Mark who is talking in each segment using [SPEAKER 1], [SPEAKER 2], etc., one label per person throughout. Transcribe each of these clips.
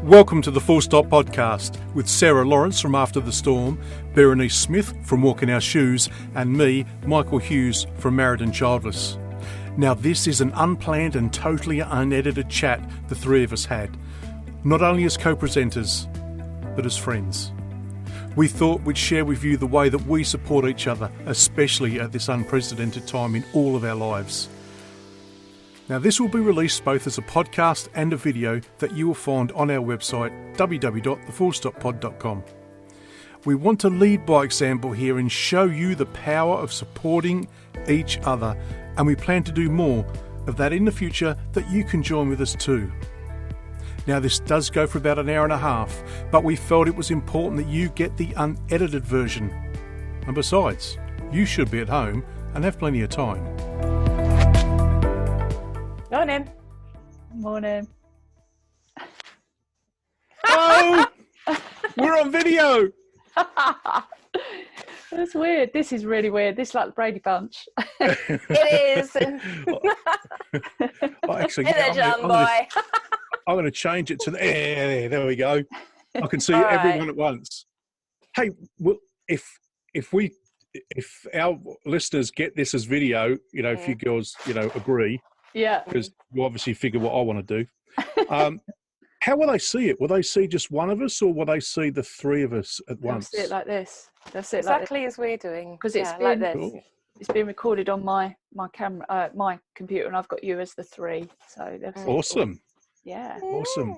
[SPEAKER 1] Welcome to the Full Stop Podcast with Sarah Lawrence from After the Storm, Berenice Smith from Walking Our Shoes, and me, Michael Hughes from Married and Childless. Now this is an unplanned and totally unedited chat the three of us had, not only as co-presenters, but as friends. We thought we'd share with you the way that we support each other, especially at this unprecedented time in all of our lives. Now this will be released both as a podcast and a video that you will find on our website www.thefullstoppod.com. We want to lead by example here and show you the power of supporting each other, and we plan to do more of that in the future that you can join with us too. Now this does go for about an hour and a half, but we felt it was important that you get the unedited version. And besides, you should be at home and have plenty of time.
[SPEAKER 2] Morning.
[SPEAKER 3] Morning.
[SPEAKER 1] Oh, we're on video.
[SPEAKER 3] That's weird. This is really weird. This is like the Brady Bunch.
[SPEAKER 2] It is.
[SPEAKER 1] Actually,
[SPEAKER 2] Hey there, John boy.
[SPEAKER 1] I'm going to change it to there we go. I can see
[SPEAKER 2] All
[SPEAKER 1] everyone
[SPEAKER 2] right.
[SPEAKER 1] at once. Hey, well, if our listeners get this as video, if you girls, agree,
[SPEAKER 3] Yeah.
[SPEAKER 1] because you obviously figure what I want to do. How will they see it? Will they see just one of us, or will they see the three of us at
[SPEAKER 3] They'll
[SPEAKER 1] once?
[SPEAKER 3] see it like this. They'll see it
[SPEAKER 2] Exactly as we're doing.
[SPEAKER 3] because it's
[SPEAKER 2] like
[SPEAKER 3] been
[SPEAKER 2] this.
[SPEAKER 1] Cool.
[SPEAKER 3] it's been recorded on my camera, my computer, and I've got you as the three. So they'll see it all.
[SPEAKER 1] Awesome,
[SPEAKER 3] Yeah.
[SPEAKER 1] awesome.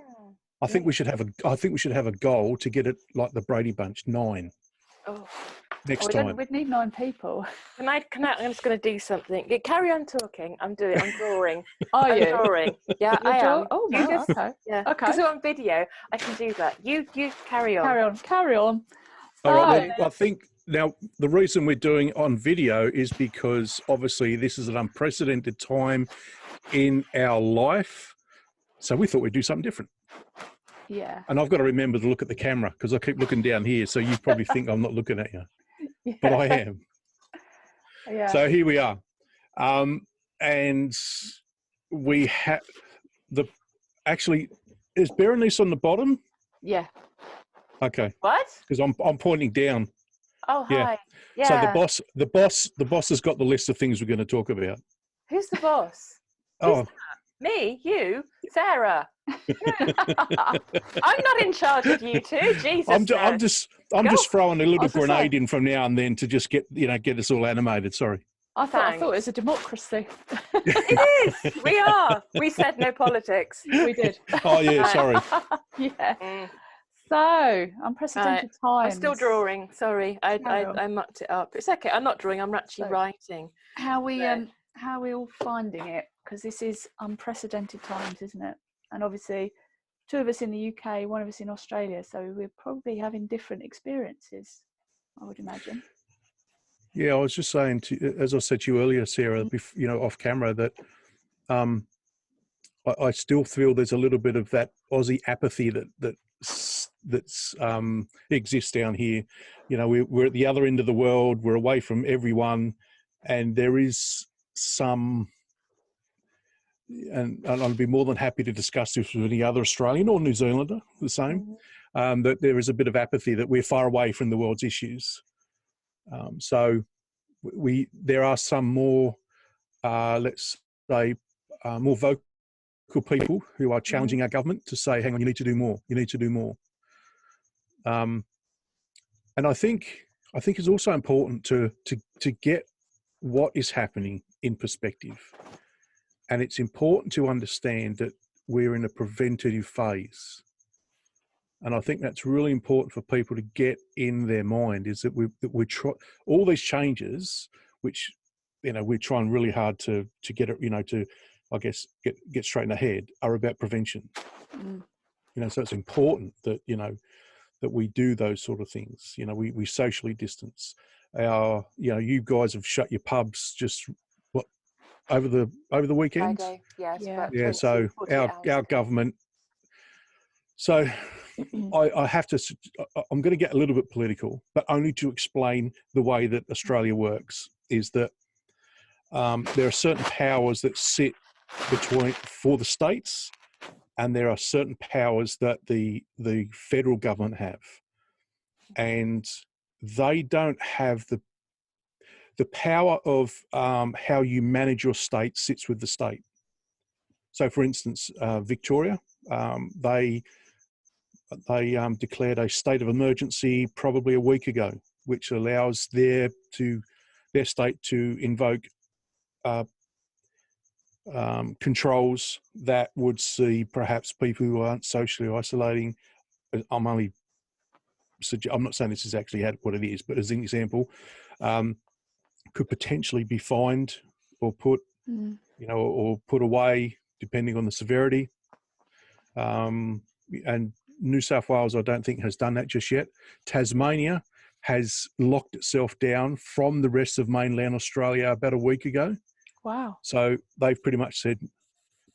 [SPEAKER 1] I think we should have a goal to get it like the Brady Bunch 9
[SPEAKER 2] Oh.
[SPEAKER 1] next time.
[SPEAKER 3] We'd need 9 people.
[SPEAKER 2] Can I? I'm just going to do something. Yeah, carry on talking. I'm drawing.
[SPEAKER 3] Are
[SPEAKER 2] I'm
[SPEAKER 3] you?
[SPEAKER 2] drawing. Yeah,
[SPEAKER 3] You're
[SPEAKER 2] I am.
[SPEAKER 3] Oh,
[SPEAKER 2] You
[SPEAKER 3] wow.
[SPEAKER 2] just-
[SPEAKER 3] Okay.
[SPEAKER 2] Yeah.
[SPEAKER 3] Okay.
[SPEAKER 2] Because we're on video, I can do that. You carry on.
[SPEAKER 3] Carry on.
[SPEAKER 1] All right.
[SPEAKER 3] So-
[SPEAKER 1] Well, I think now the reason we're doing it on video is because obviously this is an unprecedented time in our life. So we thought we'd do something different.
[SPEAKER 3] Yeah.
[SPEAKER 1] And I've got to remember to look at the camera because I keep looking down here. So you probably think I'm not looking at you,
[SPEAKER 3] Yeah.
[SPEAKER 1] but I am.
[SPEAKER 3] Yeah.
[SPEAKER 1] So here we are. And we have actually, is Berenice on the bottom?
[SPEAKER 3] Yeah.
[SPEAKER 1] Okay.
[SPEAKER 2] What?
[SPEAKER 1] Because I'm pointing down.
[SPEAKER 2] Oh,
[SPEAKER 1] Yeah.
[SPEAKER 2] hi. Yeah.
[SPEAKER 1] So the boss has got the list of things we're going to talk about.
[SPEAKER 2] Who's the boss?
[SPEAKER 1] Oh,
[SPEAKER 2] Me? You? Sarah? I'm not in charge of you two. Jesus.
[SPEAKER 1] I'm
[SPEAKER 2] no.
[SPEAKER 1] just
[SPEAKER 2] Go.
[SPEAKER 1] throwing a little
[SPEAKER 3] was gonna
[SPEAKER 1] grenade in from now and then to just get us all animated. Sorry.
[SPEAKER 3] I thought
[SPEAKER 2] Thanks.
[SPEAKER 3] it was a democracy.
[SPEAKER 2] It is. We are. We said no politics.
[SPEAKER 3] We did.
[SPEAKER 1] Oh yeah, sorry.
[SPEAKER 3] Yeah.
[SPEAKER 2] Mm.
[SPEAKER 3] So unprecedented
[SPEAKER 2] I'm
[SPEAKER 3] times.
[SPEAKER 2] still drawing. Sorry,
[SPEAKER 3] Carry on.
[SPEAKER 2] I mucked it up. It's okay. I'm not drawing. I'm actually
[SPEAKER 3] So-
[SPEAKER 2] writing.
[SPEAKER 3] How
[SPEAKER 2] No.
[SPEAKER 3] are we all finding it? Because this is unprecedented times, isn't it? And obviously, 2 of us in the UK, 1 of us in Australia. So we're probably having different experiences, I would imagine.
[SPEAKER 1] Yeah, I was just saying as I said to you earlier, Sarah, off camera, that I still feel there's a little bit of that Aussie apathy that exists down here. We're at the other end of the world. We're away from everyone, and there is some. And I'd be more than happy to discuss this with any other Australian or New Zealander, the same, that there is a bit of apathy, that we're far away from the world's issues. So there are some more, let's say, more vocal people who are challenging our government to say, hang on, you need to do more. You need to do more. And I think it's also important to get what is happening in perspective. And it's important to understand that we're in a preventative phase. And I think that's really important for people to get in their mind, is that we're all these changes, which, we're trying really hard to get it, to, I guess, get straight in the head, are about prevention.
[SPEAKER 3] Mm.
[SPEAKER 1] So it's important that, that we do those sort of things. We socially distance. You guys have shut your pubs just over the weekend.
[SPEAKER 2] Friday. Yeah. It's
[SPEAKER 3] Yeah.
[SPEAKER 2] about
[SPEAKER 1] Yeah,
[SPEAKER 2] 20,
[SPEAKER 1] so
[SPEAKER 2] 48 hours
[SPEAKER 1] our
[SPEAKER 2] ago.
[SPEAKER 1] government. So I have to. I'm going to get a little bit political, but only to explain the way that Australia works. Is that there are certain powers that sit for the states and there are certain powers that the federal government have, and they don't have the power of how you manage your state sits with the state. So, for instance, Victoria, they declared a state of emergency probably a week ago, which allows their state to invoke controls that would see perhaps people who aren't socially isolating. I'm not saying this is actually what it is, but as an example, could potentially be fined or put, or put away depending on the severity. And New South Wales, I don't think, has done that just yet. Tasmania has locked itself down from the rest of mainland Australia about a week ago.
[SPEAKER 3] Wow.
[SPEAKER 1] So they've pretty much said,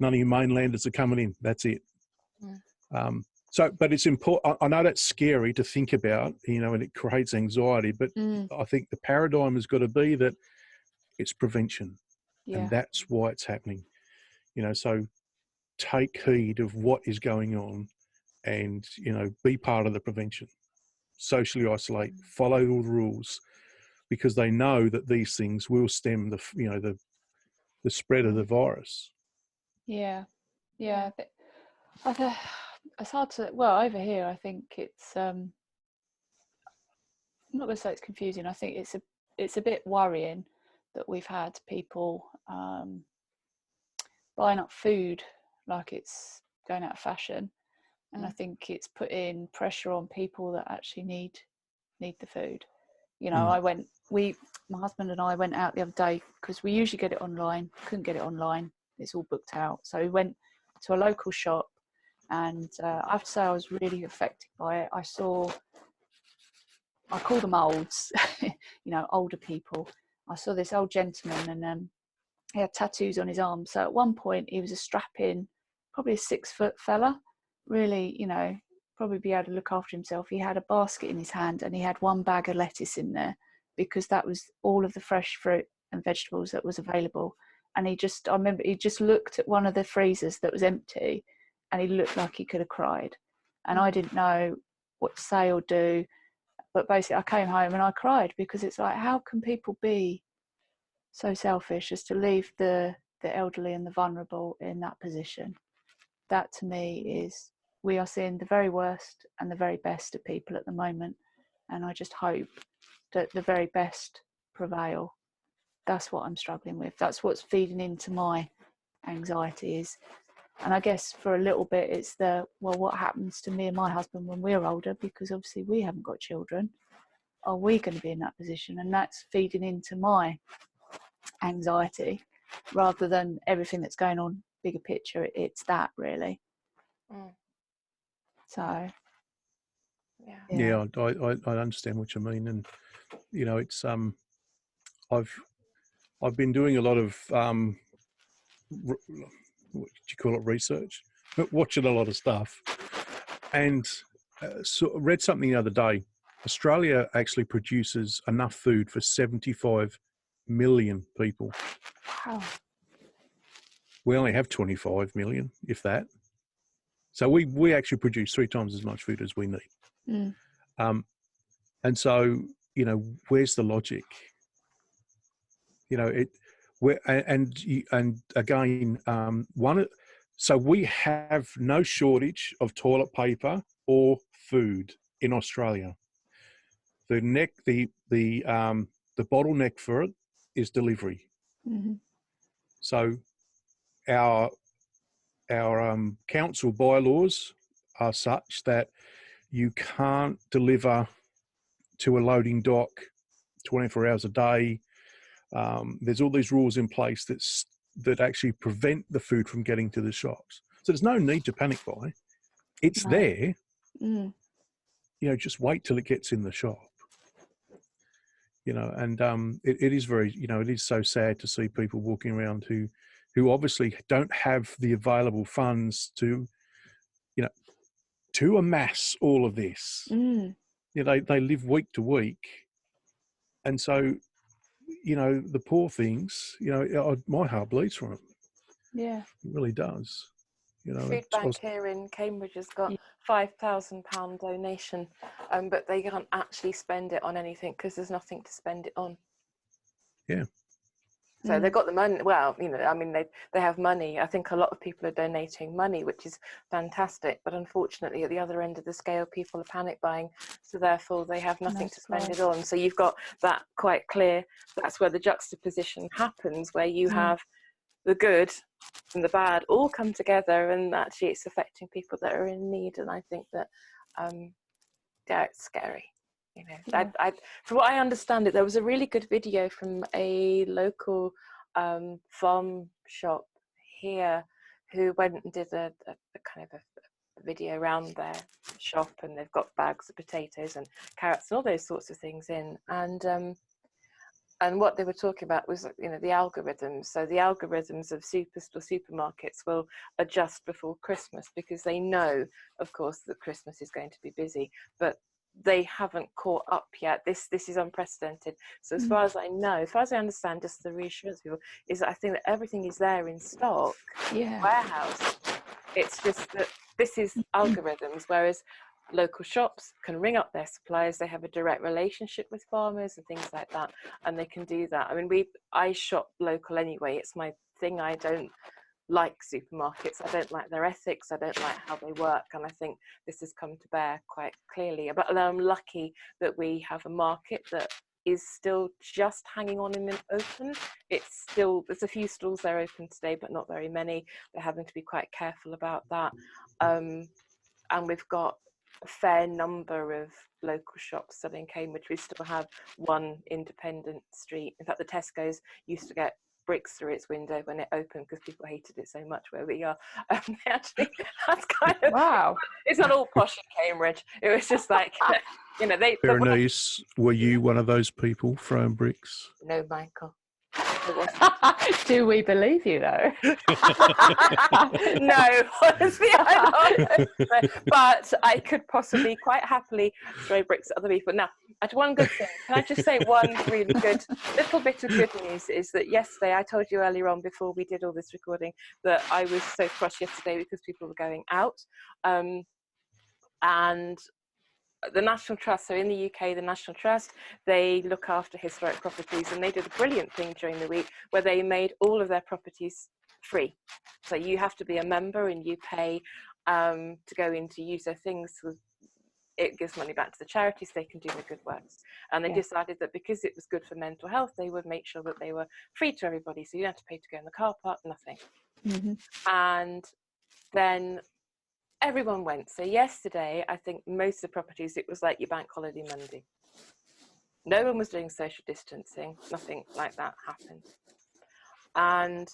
[SPEAKER 1] none of you mainlanders are coming in. That's it. But it's important. I know that's scary to think about, and it creates anxiety, but I think the paradigm has got to be that it's prevention.
[SPEAKER 3] Yeah.
[SPEAKER 1] And that's why it's happening. So take heed of what is going on and, be part of the prevention. Socially isolate, follow all the rules, because they know that these things will stem the spread of the virus.
[SPEAKER 3] Yeah. It's hard to, well, over here, I think it's, I'm not going to say it's confusing. I think it's a bit worrying that we've had people buying up food like it's going out of fashion. And I think it's putting pressure on people that actually need the food. My husband and I went out the other day because we usually get it online, couldn't get it online. It's all booked out. So we went to a local shop, and I have to say I was really affected by it. I call them olds, older people. I saw this old gentleman, and he had tattoos on his arm. So at one point he was a strapping, probably a 6-foot fella, really, probably be able to look after himself. He had a basket in his hand, and he had one bag of lettuce in there because that was all of the fresh fruit and vegetables that was available. And I remember he just looked at one of the freezers that was empty, and he looked like he could have cried. And I didn't know what to say or do, but basically I came home and I cried, because it's like, how can people be so selfish as to leave the elderly and the vulnerable in that position? That to me is, we are seeing the very worst and the very best of people at the moment, and I just hope that the very best prevail. That's what I'm struggling with. That's what's feeding into my anxiety is. And I guess for a little bit it's what happens to me and my husband when we're older, because obviously we haven't got children. Are we going to be in that position? And that's feeding into my anxiety rather than everything that's going on bigger picture. It's that really. So
[SPEAKER 1] yeah, I understand what you mean. And it's I've been doing a lot of what do you call it, research, but watching a lot of stuff, and read something the other day. Australia actually produces enough food for 75 million people.
[SPEAKER 3] wow.
[SPEAKER 1] We only have 25 million, if that. So we actually produce 3 times as much food as we need. And so, where's the logic? And again, so we have no shortage of toilet paper or food in Australia. The bottleneck for it is delivery. So our council bylaws are such that you can't deliver to a loading dock 24 hours a day. There's all these rules in place that actually prevent the food from getting to the shops. So there's no need to panic buy. It's there. Just wait till it gets in the shop. And it is very, it is so sad to see people walking around who obviously don't have the available funds to amass all of this. They live week to week. And so, the poor things, my heart bleeds for them.
[SPEAKER 3] Yeah.
[SPEAKER 1] It really does. You know,
[SPEAKER 2] Food Bank here in Cambridge has got £5,000 donation, but they can't actually spend it on anything because there's nothing to spend it on.
[SPEAKER 1] Yeah.
[SPEAKER 2] So they've got the money. Well, you know, I mean, they have money. I think a lot of people are donating money, which is fantastic. But unfortunately, at the other end of the scale, people are panic buying. So therefore, they have nothing to spend it on. So you've got that quite clear. That's where the juxtaposition happens, where you have the good and the bad all come together, and actually it's affecting people that are in need. And I think that, yeah, it's scary. You know, I from what I understand, there was a really good video from a local farm shop here who went and did a kind of a video around their shop, and they've got bags of potatoes and carrots and all those sorts of things in, and what they were talking about was, you know, the algorithms. So the algorithms of supermarkets will adjust before Christmas because they know, of course, that Christmas is going to be busy, but they haven't caught up yet. This is unprecedented. So as far as I know, as far as I understand, just the reassurance people is that I think that everything is there in stock, warehouse. It's just that this is algorithms, whereas local shops can ring up their suppliers. They have a direct relationship with farmers and things like that, and they can do that. I mean, I shop local anyway. It's my thing. I don't like supermarkets. I don't like their ethics. I don't like how they work, and I think this has come to bear quite clearly. But I'm lucky that we have a market that is still just hanging on in an open. It's still, there's a few stalls there open today, but not very many. They're having to be quite careful about that. And we've got a fair number of local shops still in Cambridge. We still have one independent street. In fact, the Tesco's used to get bricks through its window when it opened because people hated it so much where we are. Actually, that's kind of,
[SPEAKER 3] wow.
[SPEAKER 2] It's not all posh in Cambridge. It was just like, you know,
[SPEAKER 1] Berenice, were you one of those people throwing bricks?
[SPEAKER 2] No, Michael.
[SPEAKER 3] Do we believe you though?
[SPEAKER 2] No, honestly, I don't. But I could possibly quite happily throw bricks at other people. Now, I had one good thing. Can I just say one really good little bit of good news is that yesterday, I told you earlier on before we did all this recording that I was so cross yesterday because people were going out. And the National Trust, so in the UK, the National Trust, they look after historic properties, and they did a brilliant thing during the week where they made all of their properties free. So you have to be a member and you pay to go in to use their things. So it gives money back to the charities, they can do their good works. And they decided that because it was good for mental health, they would make sure that they were free to everybody. So you don't have to pay to go in the car park, nothing. And then everyone went. So yesterday, I think most of the properties, it was like your bank holiday Monday. No one was doing social distancing. Nothing like that happened. And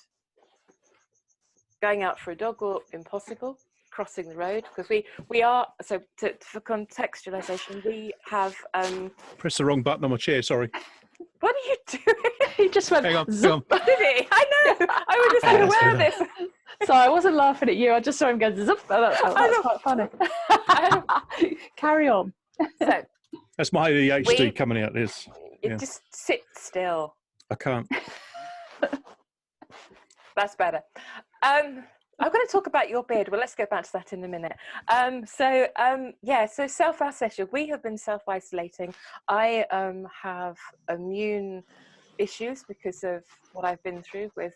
[SPEAKER 2] going out for a dog walk, impossible. Crossing the road, because we are, so for contextualization, we have...
[SPEAKER 1] Press the wrong button on my chair, sorry.
[SPEAKER 2] What are you doing?
[SPEAKER 3] He just went...
[SPEAKER 1] Hang on, hang on.
[SPEAKER 2] Did he? I know! I was just unaware of this.
[SPEAKER 3] Sorry, I wasn't laughing at you. I just saw him go zip. That's quite funny. Carry on.
[SPEAKER 2] So,
[SPEAKER 1] that's my ADHD coming out. This.
[SPEAKER 2] Just sit still.
[SPEAKER 1] I can't.
[SPEAKER 2] That's better. I'm going to talk about your beard. Well, let's go back to that in a minute. So self-isolation. We have been self-isolating. I have immune issues because of what I've been through with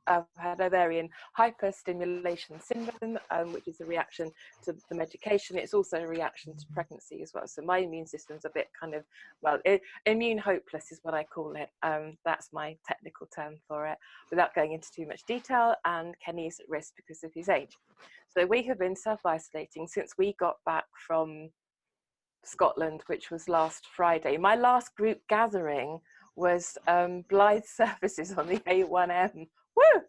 [SPEAKER 2] I've had ovarian hyperstimulation syndrome, which is a reaction to the medication. It's also a reaction to pregnancy as well. So my immune system's a bit kind of, immune hopeless is what I call it. That's my technical term for it, without going into too much detail. And Kenny is at risk because of his age. So we have been self-isolating since we got back from Scotland, which was last Friday. My last group gathering was Blythe Services on the A1M. Woo!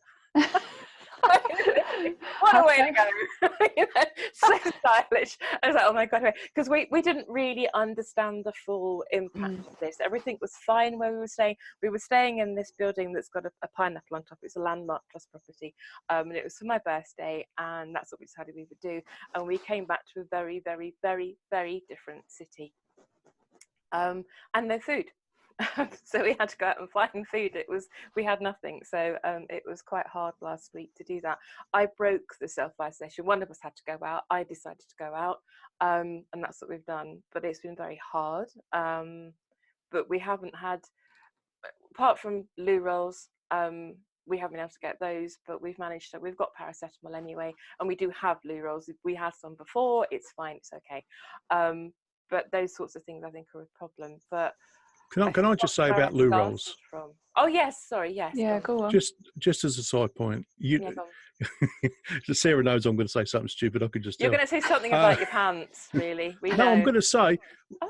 [SPEAKER 2] What a way to go. You know, so stylish. I was like, oh my God, because we didn't really understand the full impact of this. Everything was fine where we were staying. We were staying in this building that's got a pineapple on top. It's a Landmark Trust property. And it was for my birthday, and that's what we decided we would do. And we came back to a very, very, very, very different city. And no food. So we had to go out and find food. We had nothing, so it was quite hard last week to do that. I broke the self-isolation. One of us had to go out. I decided to go out, and that's what we've done. But it's been very hard. But we haven't had, apart from loo rolls, we haven't been able to get those, but we've managed to. We've got paracetamol anyway, and we do have loo rolls. We had some before. It's fine. It's okay. But those sorts of things I think are a problem. But
[SPEAKER 1] Can I just say about loo rolls?
[SPEAKER 2] Oh yes, sorry, yes.
[SPEAKER 3] Yeah, go on.
[SPEAKER 1] Just as a side point, Sarah knows I'm going to say something stupid. I could just.
[SPEAKER 2] You're going to say something about your pants, really?
[SPEAKER 1] No, I'm going to say.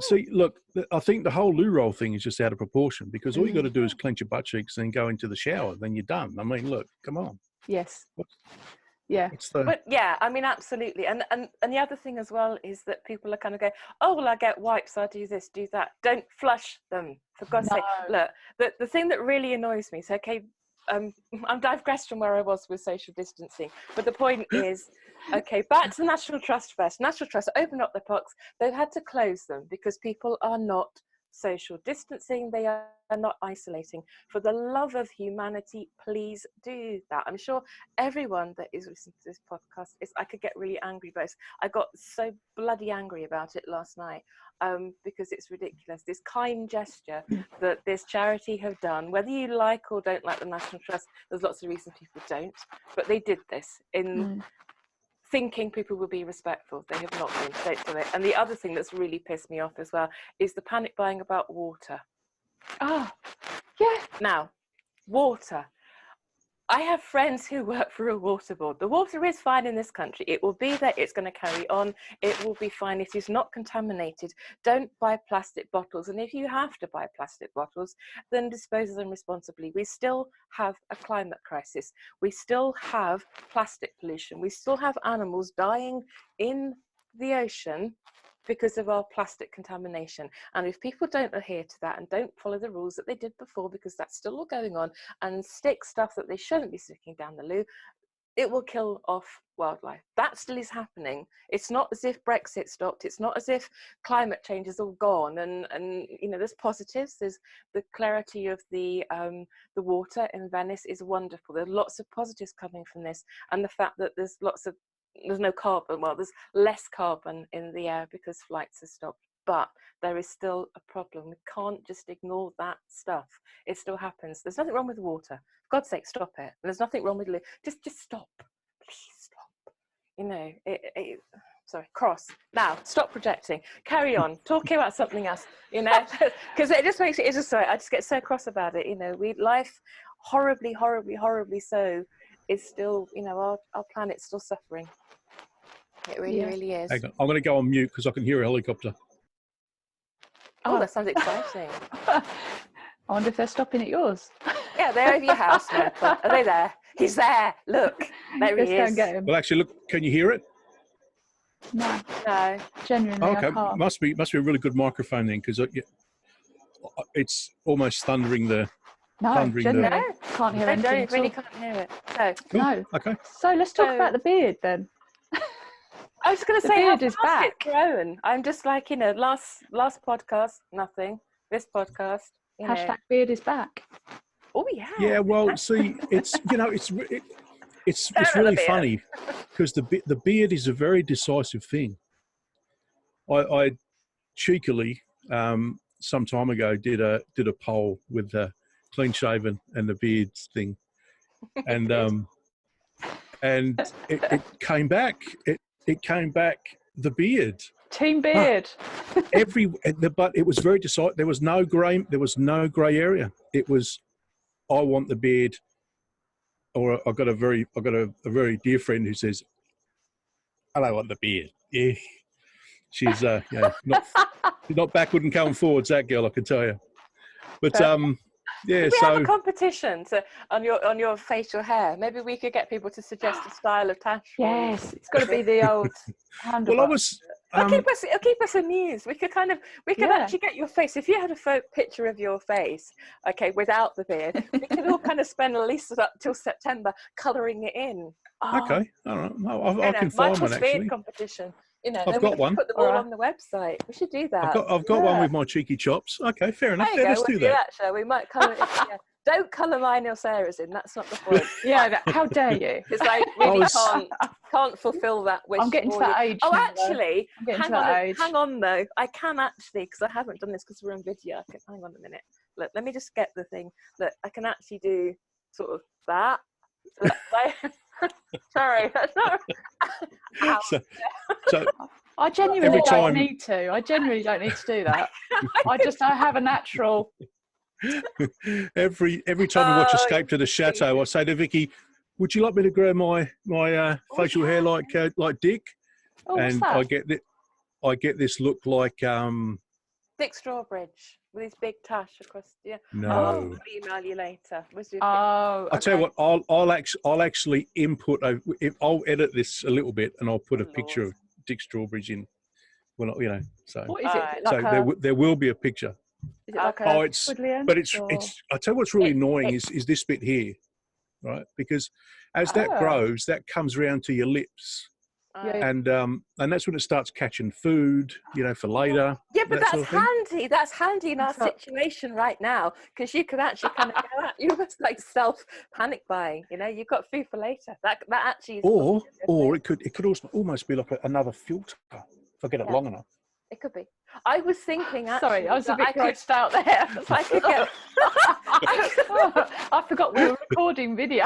[SPEAKER 1] See, look, I think the whole loo roll thing is just out of proportion, because all you got to do is clench your butt cheeks and go into the shower, then you're done. I mean, look, come on.
[SPEAKER 3] Yes. Yeah.
[SPEAKER 2] But yeah, I mean, absolutely. And the other thing as well is that people are kind of going, oh, well, I get wipes, I do this, do that. Don't flush them, for God's sake. Look, the thing that really annoys me, so, okay, I'm digressed from where I was with social distancing, but the point is, okay, back to the National Trust first. National Trust opened up their pots. They've had to close them because people are not social distancing, they are not isolating. For the love of humanity, please do that. I'm sure everyone that is listening to this podcast I could get really angry about this. I got so bloody angry about it last night, because it's ridiculous. This kind gesture that this charity have done, whether you like or don't like the National Trust, there's lots of reasons people don't, but they did this in thinking people will be respectful. They have not been. Don't do it. And the other thing that's really pissed me off as well is the panic buying about water.
[SPEAKER 3] Oh, yeah.
[SPEAKER 2] Now, water. I have friends who work for a water board. The water is fine in this country. It will be there. It's going to carry on. It will be fine. It is not contaminated. Don't buy plastic bottles. And if you have to buy plastic bottles, then dispose of them responsibly. We still have a climate crisis. We still have plastic pollution. We still have animals dying in the ocean because of our plastic contamination. And if people don't adhere to that and don't follow the rules that they did before, because that's still all going on, and stick stuff that they shouldn't be sticking down the loo, it will kill off wildlife. That still is happening. It's not as if Brexit stopped. It's not as if climate change is all gone. And you know, there's positives. There's the clarity of the water in Venice is wonderful. There's lots of positives coming from this, and the fact that there's no carbon. Well, there's less carbon in the air because flights have stopped. But there is still a problem. We can't just ignore that stuff. It still happens. There's nothing wrong with water. For God's sake, stop it. And there's nothing wrong with just stop. Please stop. You know, sorry, cross. Now, stop projecting. Carry on. Talking about something else, you know, because it just makes it, sorry, I just get so cross about it. You know, life horribly, horribly, horribly so is still, you know, our planet's still suffering. It really, really is.
[SPEAKER 1] Hang on. I'm going to go on mute because I can hear a helicopter.
[SPEAKER 2] Oh, that sounds exciting.
[SPEAKER 3] I wonder if they're stopping at yours.
[SPEAKER 2] Yeah, they're over your house, Michael. Are they there? He's there. Look, there he is.
[SPEAKER 3] Get him.
[SPEAKER 1] Well, actually, look, can you hear it?
[SPEAKER 3] No.
[SPEAKER 2] No.
[SPEAKER 3] Genuinely,
[SPEAKER 1] Okay,
[SPEAKER 3] I can't.
[SPEAKER 1] must be a really good microphone then, because it's almost thundering the.
[SPEAKER 3] No, genuinely, can't hear anything.
[SPEAKER 2] I really can't hear it. So,
[SPEAKER 1] Cool.
[SPEAKER 3] No.
[SPEAKER 1] Okay.
[SPEAKER 3] So let's talk about the beard then.
[SPEAKER 2] I was going to
[SPEAKER 3] The
[SPEAKER 2] say, how
[SPEAKER 3] beard is
[SPEAKER 2] fast
[SPEAKER 3] back.
[SPEAKER 2] it's grown. I'm just like, you know, last podcast, nothing. This podcast, you know.
[SPEAKER 3] Hashtag beard is back.
[SPEAKER 2] Oh yeah.
[SPEAKER 1] Yeah, well, see, it's really funny because the beard is a very decisive thing. I cheekily some time ago did a poll with the clean shaven and the beard thing, and it came back. It came back the beard.
[SPEAKER 3] Team beard.
[SPEAKER 1] But it was very decisive. There was no grey area. It was, I want the beard. Or I've got a very dear friend who says, I don't want the beard. Yeah. She's not backward and coming forwards, that girl, I can tell you. But yeah,
[SPEAKER 2] we have a competition on your facial hair. Maybe we could get people to suggest a style of tash.
[SPEAKER 3] Yes, it's got to be the old handlebar.
[SPEAKER 1] Well, I was.
[SPEAKER 2] It'll keep us amused. We could actually get your face. If you had a picture of your face, okay, without the beard, we could all kind of spend at least up till September colouring it in.
[SPEAKER 1] Okay, all right. I can find one actually.
[SPEAKER 2] Beard competition. You know,
[SPEAKER 1] I've
[SPEAKER 2] then
[SPEAKER 1] got
[SPEAKER 2] we can
[SPEAKER 1] one.
[SPEAKER 2] put them all
[SPEAKER 3] Alright.
[SPEAKER 2] on the website. We should do that.
[SPEAKER 1] I've got one
[SPEAKER 3] Yeah.
[SPEAKER 1] with my cheeky chops. Okay, fair enough.
[SPEAKER 2] There you
[SPEAKER 1] Yeah,
[SPEAKER 2] go.
[SPEAKER 1] let's
[SPEAKER 2] We'll
[SPEAKER 1] do that.
[SPEAKER 2] shall we? Might colour it. Yeah. Don't colour mine or Sarah's in. That's not the point.
[SPEAKER 3] Yeah, how dare you?
[SPEAKER 2] Because I really
[SPEAKER 1] was-
[SPEAKER 2] can't fulfil that wish.
[SPEAKER 3] I'm getting to
[SPEAKER 2] for
[SPEAKER 3] that
[SPEAKER 2] you.
[SPEAKER 3] age
[SPEAKER 2] Oh,
[SPEAKER 3] now, though.
[SPEAKER 2] actually,
[SPEAKER 3] I'm getting to
[SPEAKER 2] hang
[SPEAKER 3] that
[SPEAKER 2] on,
[SPEAKER 3] age.
[SPEAKER 2] hang on though. I can actually, because I haven't done this because we're on video. Hang on a minute. Look, let me just get the thing. Look, I can actually do sort of that. So sorry, that's not. Ow.
[SPEAKER 1] So
[SPEAKER 3] I genuinely
[SPEAKER 1] Every
[SPEAKER 3] don't
[SPEAKER 1] time-
[SPEAKER 3] need to. I genuinely don't need to do that. I have a natural.
[SPEAKER 1] every time we watch
[SPEAKER 2] Oh,
[SPEAKER 1] Escape to the Chateau, I say to Vicky, "Would you like me to grow my facial hair like Dick?"
[SPEAKER 3] Oh, what's
[SPEAKER 1] And
[SPEAKER 3] that?
[SPEAKER 1] I get this look like
[SPEAKER 2] Dick Strawbridge with his big tash across. Yeah.
[SPEAKER 1] no.
[SPEAKER 2] I'll email you later.
[SPEAKER 3] Oh,
[SPEAKER 1] I'll tell you
[SPEAKER 3] okay.
[SPEAKER 1] what. I'll actually input. I'll edit this a little bit, and I'll put a
[SPEAKER 2] Oh,
[SPEAKER 1] picture
[SPEAKER 2] Lord.
[SPEAKER 1] of Dick Strawbridge in. Well, you know, so
[SPEAKER 3] What is it?
[SPEAKER 2] Alright.
[SPEAKER 3] Like
[SPEAKER 1] so there will be a picture.
[SPEAKER 3] is it like
[SPEAKER 1] Oh,
[SPEAKER 3] a
[SPEAKER 1] it's
[SPEAKER 3] Woodley
[SPEAKER 1] but it's
[SPEAKER 3] or-
[SPEAKER 1] I'll tell you what's really
[SPEAKER 2] It-
[SPEAKER 1] annoying
[SPEAKER 2] it-
[SPEAKER 1] is this bit here, right? Because as that
[SPEAKER 3] Ah.
[SPEAKER 1] grows, that comes round to your lips,
[SPEAKER 3] Yeah.
[SPEAKER 1] and that's when it starts catching food, you know, for later.
[SPEAKER 2] Yeah, but
[SPEAKER 1] that sort
[SPEAKER 2] that's
[SPEAKER 1] of thing.
[SPEAKER 2] handy. That's handy in our
[SPEAKER 3] So-
[SPEAKER 2] situation right now because you could actually kind of go out. You must like self panic buying. You know, you've got food for later. That actually is.
[SPEAKER 1] Or
[SPEAKER 2] probably a good thing.
[SPEAKER 1] it could also almost be like another filter if I get it
[SPEAKER 2] Yeah.
[SPEAKER 1] long enough.
[SPEAKER 2] It could be. I was thinking actually.
[SPEAKER 3] Sorry, I was a
[SPEAKER 2] that
[SPEAKER 3] bit
[SPEAKER 2] could-
[SPEAKER 3] grossed out there.
[SPEAKER 2] I could get.
[SPEAKER 3] I forgot we were recording video.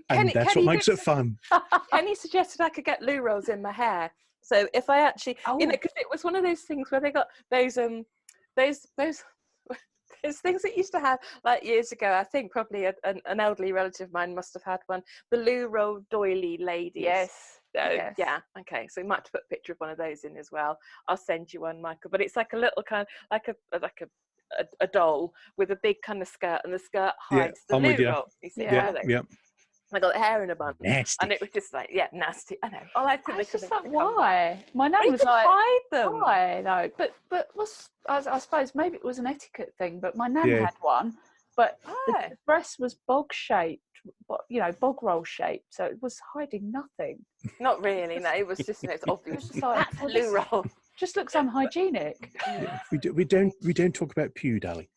[SPEAKER 1] And that's
[SPEAKER 2] Kenny
[SPEAKER 1] what makes
[SPEAKER 2] did
[SPEAKER 1] it fun.
[SPEAKER 2] Kenny suggested I could get loo rolls in my hair. So if I actually, you know, because it was one of those things where they got those those things that used to have like years ago. I think probably an elderly relative of mine must have had one. The loo roll doily ladies.
[SPEAKER 3] Yes.
[SPEAKER 2] So,
[SPEAKER 3] yes.
[SPEAKER 2] yeah. Okay. So we might have to put a picture of one of those in as well. I'll send you one, Michael. But it's like a little kind of like a doll with a big kind of skirt, and the skirt
[SPEAKER 1] Yeah,
[SPEAKER 2] hides the
[SPEAKER 1] I'm with
[SPEAKER 2] loo
[SPEAKER 1] you.
[SPEAKER 2] roll. You see,
[SPEAKER 3] Yeah.
[SPEAKER 2] one of those.
[SPEAKER 1] Yeah.
[SPEAKER 2] I got the hair in a bun.
[SPEAKER 1] Nasty.
[SPEAKER 2] And it was just like, yeah, nasty. I know. Oh, I think
[SPEAKER 3] I
[SPEAKER 2] they
[SPEAKER 3] was
[SPEAKER 2] could
[SPEAKER 3] just
[SPEAKER 2] have
[SPEAKER 3] like,
[SPEAKER 2] come back.
[SPEAKER 3] why? My nan
[SPEAKER 2] You
[SPEAKER 3] was
[SPEAKER 2] can
[SPEAKER 3] like,
[SPEAKER 2] hide them.
[SPEAKER 3] why though? But I suppose maybe it was an etiquette thing. But my nan
[SPEAKER 1] Yeah.
[SPEAKER 3] had one, but
[SPEAKER 2] Oh.
[SPEAKER 3] the breast was bog shaped, bog roll shaped, so it was hiding nothing.
[SPEAKER 2] Not really. No, it was just it's
[SPEAKER 3] It was
[SPEAKER 2] obvious.
[SPEAKER 3] just like,
[SPEAKER 2] That's
[SPEAKER 3] well,
[SPEAKER 2] loo
[SPEAKER 3] this
[SPEAKER 2] roll.
[SPEAKER 3] just looks unhygienic.
[SPEAKER 1] Yeah. We don't talk about pew, darling.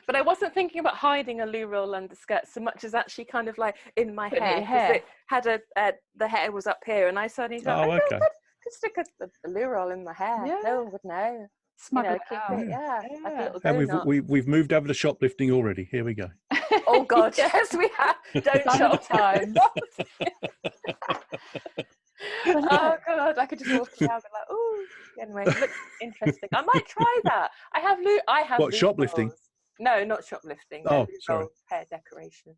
[SPEAKER 2] But I wasn't thinking about hiding a loo roll under skirt so much as actually kind of like in my
[SPEAKER 3] Putting it
[SPEAKER 2] hair.
[SPEAKER 3] in
[SPEAKER 2] 'Cause
[SPEAKER 3] hair.
[SPEAKER 2] It had the hair was up here, and I suddenly thought,
[SPEAKER 1] Oh,
[SPEAKER 2] I
[SPEAKER 1] okay.
[SPEAKER 2] could stick a loo roll in my hair.
[SPEAKER 3] Yeah.
[SPEAKER 2] No one would know.
[SPEAKER 3] Smuggle
[SPEAKER 2] keep
[SPEAKER 3] it out.
[SPEAKER 2] it. Yeah, like a
[SPEAKER 3] Yeah.
[SPEAKER 2] little
[SPEAKER 1] And
[SPEAKER 2] donut.
[SPEAKER 1] we've moved over to shoplifting already. Here we go.
[SPEAKER 2] Oh God, yes, we have. Don't
[SPEAKER 3] So many
[SPEAKER 2] shop.
[SPEAKER 3] times.
[SPEAKER 2] Oh God, I could just walk around and like, oh. Anyway, it looks interesting. I might try that. I have
[SPEAKER 1] What,
[SPEAKER 2] loo
[SPEAKER 1] shoplifting?
[SPEAKER 2] rolls. No, not shoplifting.
[SPEAKER 1] Oh,
[SPEAKER 2] loo
[SPEAKER 1] sorry.
[SPEAKER 2] roll hair decoration.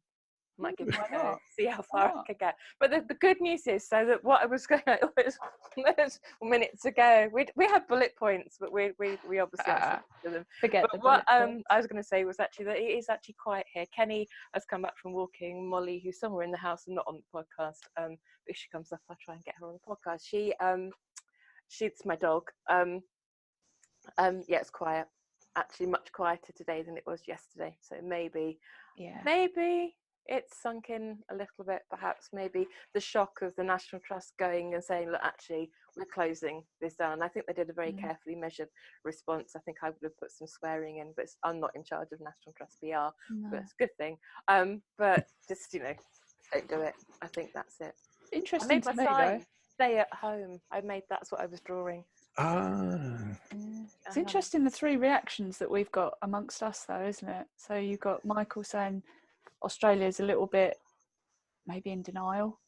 [SPEAKER 2] Might give it
[SPEAKER 3] Why
[SPEAKER 2] a go.
[SPEAKER 3] not?
[SPEAKER 2] See how far I
[SPEAKER 3] not?
[SPEAKER 2] can get. But the good news is, so that what I was going was minutes ago. We had bullet points, but we obviously answered to them.
[SPEAKER 3] Forget the
[SPEAKER 2] But what
[SPEAKER 3] bullet points.
[SPEAKER 2] I was going to say was actually that it is actually quiet here. Kenny has come back from walking. Molly, who's somewhere in the house and not on the podcast, but if she comes up, I'll try and get her on the podcast. She's my dog. Yeah, it's quiet. Actually, much quieter today than it was yesterday. So maybe it's sunk in a little bit. Perhaps maybe the shock of the National Trust going and saying, look, actually, we're closing this down. I think they did a very carefully measured response. I think I would have put some swearing in, but I'm not in charge of National Trust PR, but it's a good thing. But just, don't do it. I think that's it. I
[SPEAKER 3] Interesting
[SPEAKER 2] made
[SPEAKER 3] to
[SPEAKER 2] my
[SPEAKER 3] me
[SPEAKER 2] sign.
[SPEAKER 3] though.
[SPEAKER 2] Stay at home. That's what I was drawing.
[SPEAKER 1] Ah.
[SPEAKER 3] It's interesting the three reactions that we've got amongst us though, isn't it? So you've got Michael saying Australia's a little bit maybe in denial.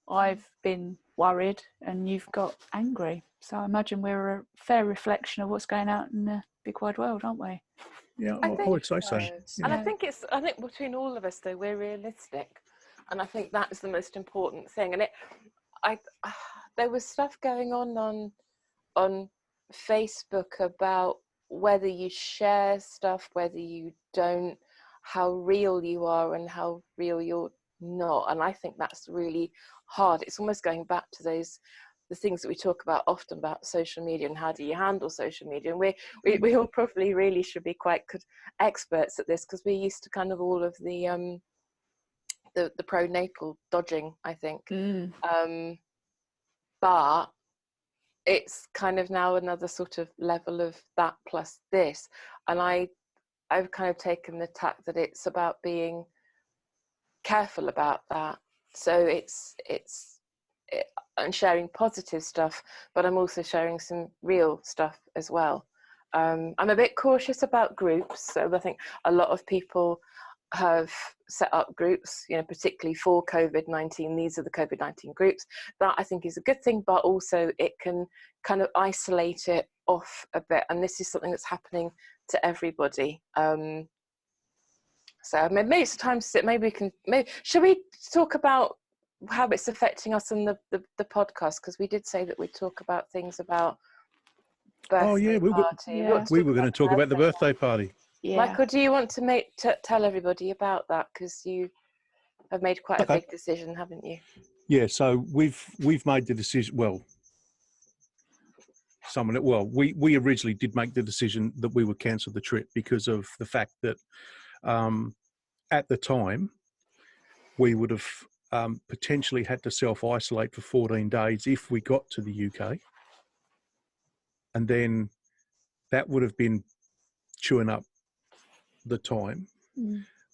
[SPEAKER 3] I've been worried and you've got angry. So I imagine we're a fair reflection of what's going on in the big wide world, aren't we?
[SPEAKER 1] Yeah,
[SPEAKER 2] I
[SPEAKER 1] I
[SPEAKER 2] think
[SPEAKER 1] would say so.
[SPEAKER 2] so. And I think between all of us though, we're realistic, and I think that's the most important thing. And there was stuff going on Facebook about whether you share stuff, whether you don't, how real you are and how real you're not. And I think that's really hard. It's almost going back to the things that we talk about often about social media and how do you handle social media. And we all probably really should be quite good experts at this because we're used to kind of all of the the pronatal dodging, I think.
[SPEAKER 3] Mm.
[SPEAKER 2] But it's kind of now another sort of level of that plus this, and I've kind of taken the tack that it's about being careful about that. So I'm sharing positive stuff, but I'm also sharing some real stuff as well. I'm a bit cautious about groups, so I think a lot of people have set up groups, particularly for COVID-19. These are the COVID-19 groups. That I think is a good thing, but also it can kind of isolate it off a bit. And this is something that's happening to everybody. So maybe it's time to sit. Should we talk about how it's affecting us in the podcast? Because we did say that we'd talk about things about birthday party.
[SPEAKER 1] We were going to talk about the birthday party.
[SPEAKER 3] Yeah.
[SPEAKER 2] Michael, do you want to tell everybody about that? Because you have made quite a big decision, haven't you?
[SPEAKER 1] Yeah, so we've made the decision. We originally did make the decision that we would cancel the trip because of the fact that at the time we would have potentially had to self-isolate for 14 days if we got to the UK, and then that would have been chewing up the time.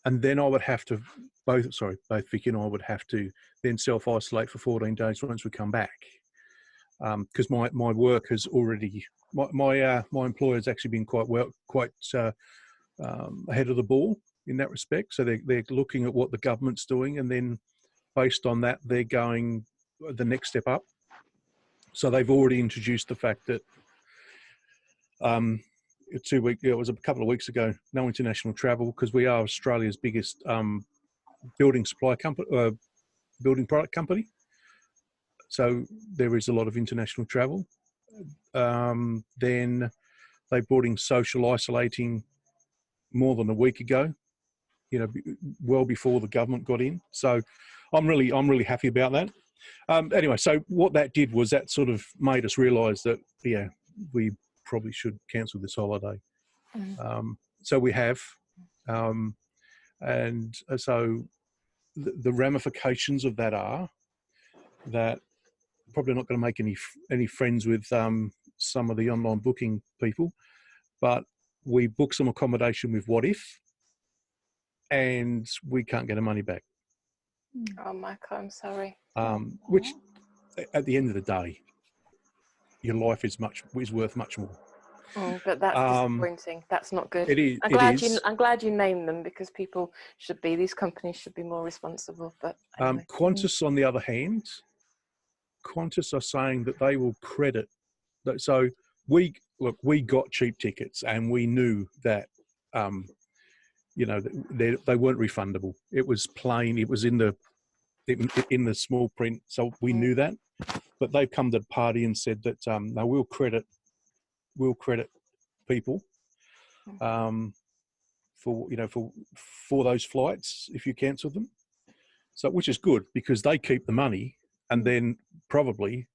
[SPEAKER 1] And then I would have to both Vicky and I would have to then self-isolate for 14 days once we come back, because my work has already my employer's actually been quite ahead of the ball in that respect. So they're looking at what the government's doing, and then based on that they're going the next step up. So they've already introduced the fact that it was a couple of weeks ago, no international travel, because we are Australia's biggest building product company. So there is a lot of international travel. Then they brought in social isolating more than a week ago, well before the government got in. So I'm really happy about that. Anyway, so what that did was that sort of made us realise that, we probably should cancel this holiday. So we have, and so the ramifications of that are that probably not going to make any friends with some of the online booking people, but we book some accommodation with What If, and we can't get our money back.
[SPEAKER 2] Oh, Michael, I'm sorry.
[SPEAKER 1] Which, at the end of the day, your life is worth much more.
[SPEAKER 2] But that's disappointing. That's not good.
[SPEAKER 1] It is.
[SPEAKER 2] I'm glad you named them, because these companies should be more responsible. But anyway.
[SPEAKER 1] Qantas, on the other hand, Qantas are saying that they will credit. So we got cheap tickets, and we knew that they weren't refundable. It was plain. It was in the small print, so we knew that. But they've come to the party and said that no, we'll credit people for those flights if you cancel them. So, which is good, because they keep the money, and then probably,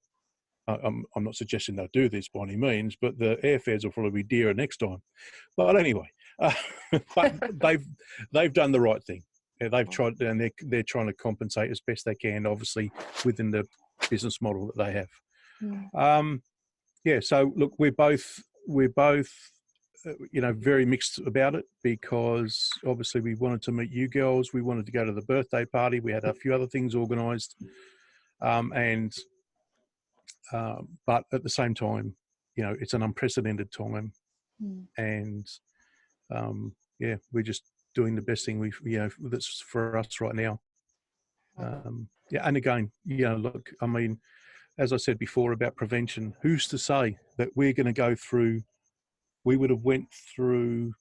[SPEAKER 1] I'm not suggesting they'll do this by any means, but the airfares will probably be dearer next time. But anyway, but they've done the right thing. Yeah, they've tried, and they're trying to compensate as best they can, obviously within the business model that they have. So look, we're both very mixed about it, because obviously we wanted to meet you girls, we wanted to go to the birthday party, we had a few other things organised, but at the same time, it's an unprecedented time, and we're just doing the best thing that's for us right now. And again, look, I mean, as I said before about prevention, who's to say that we're going to go through? We would have went through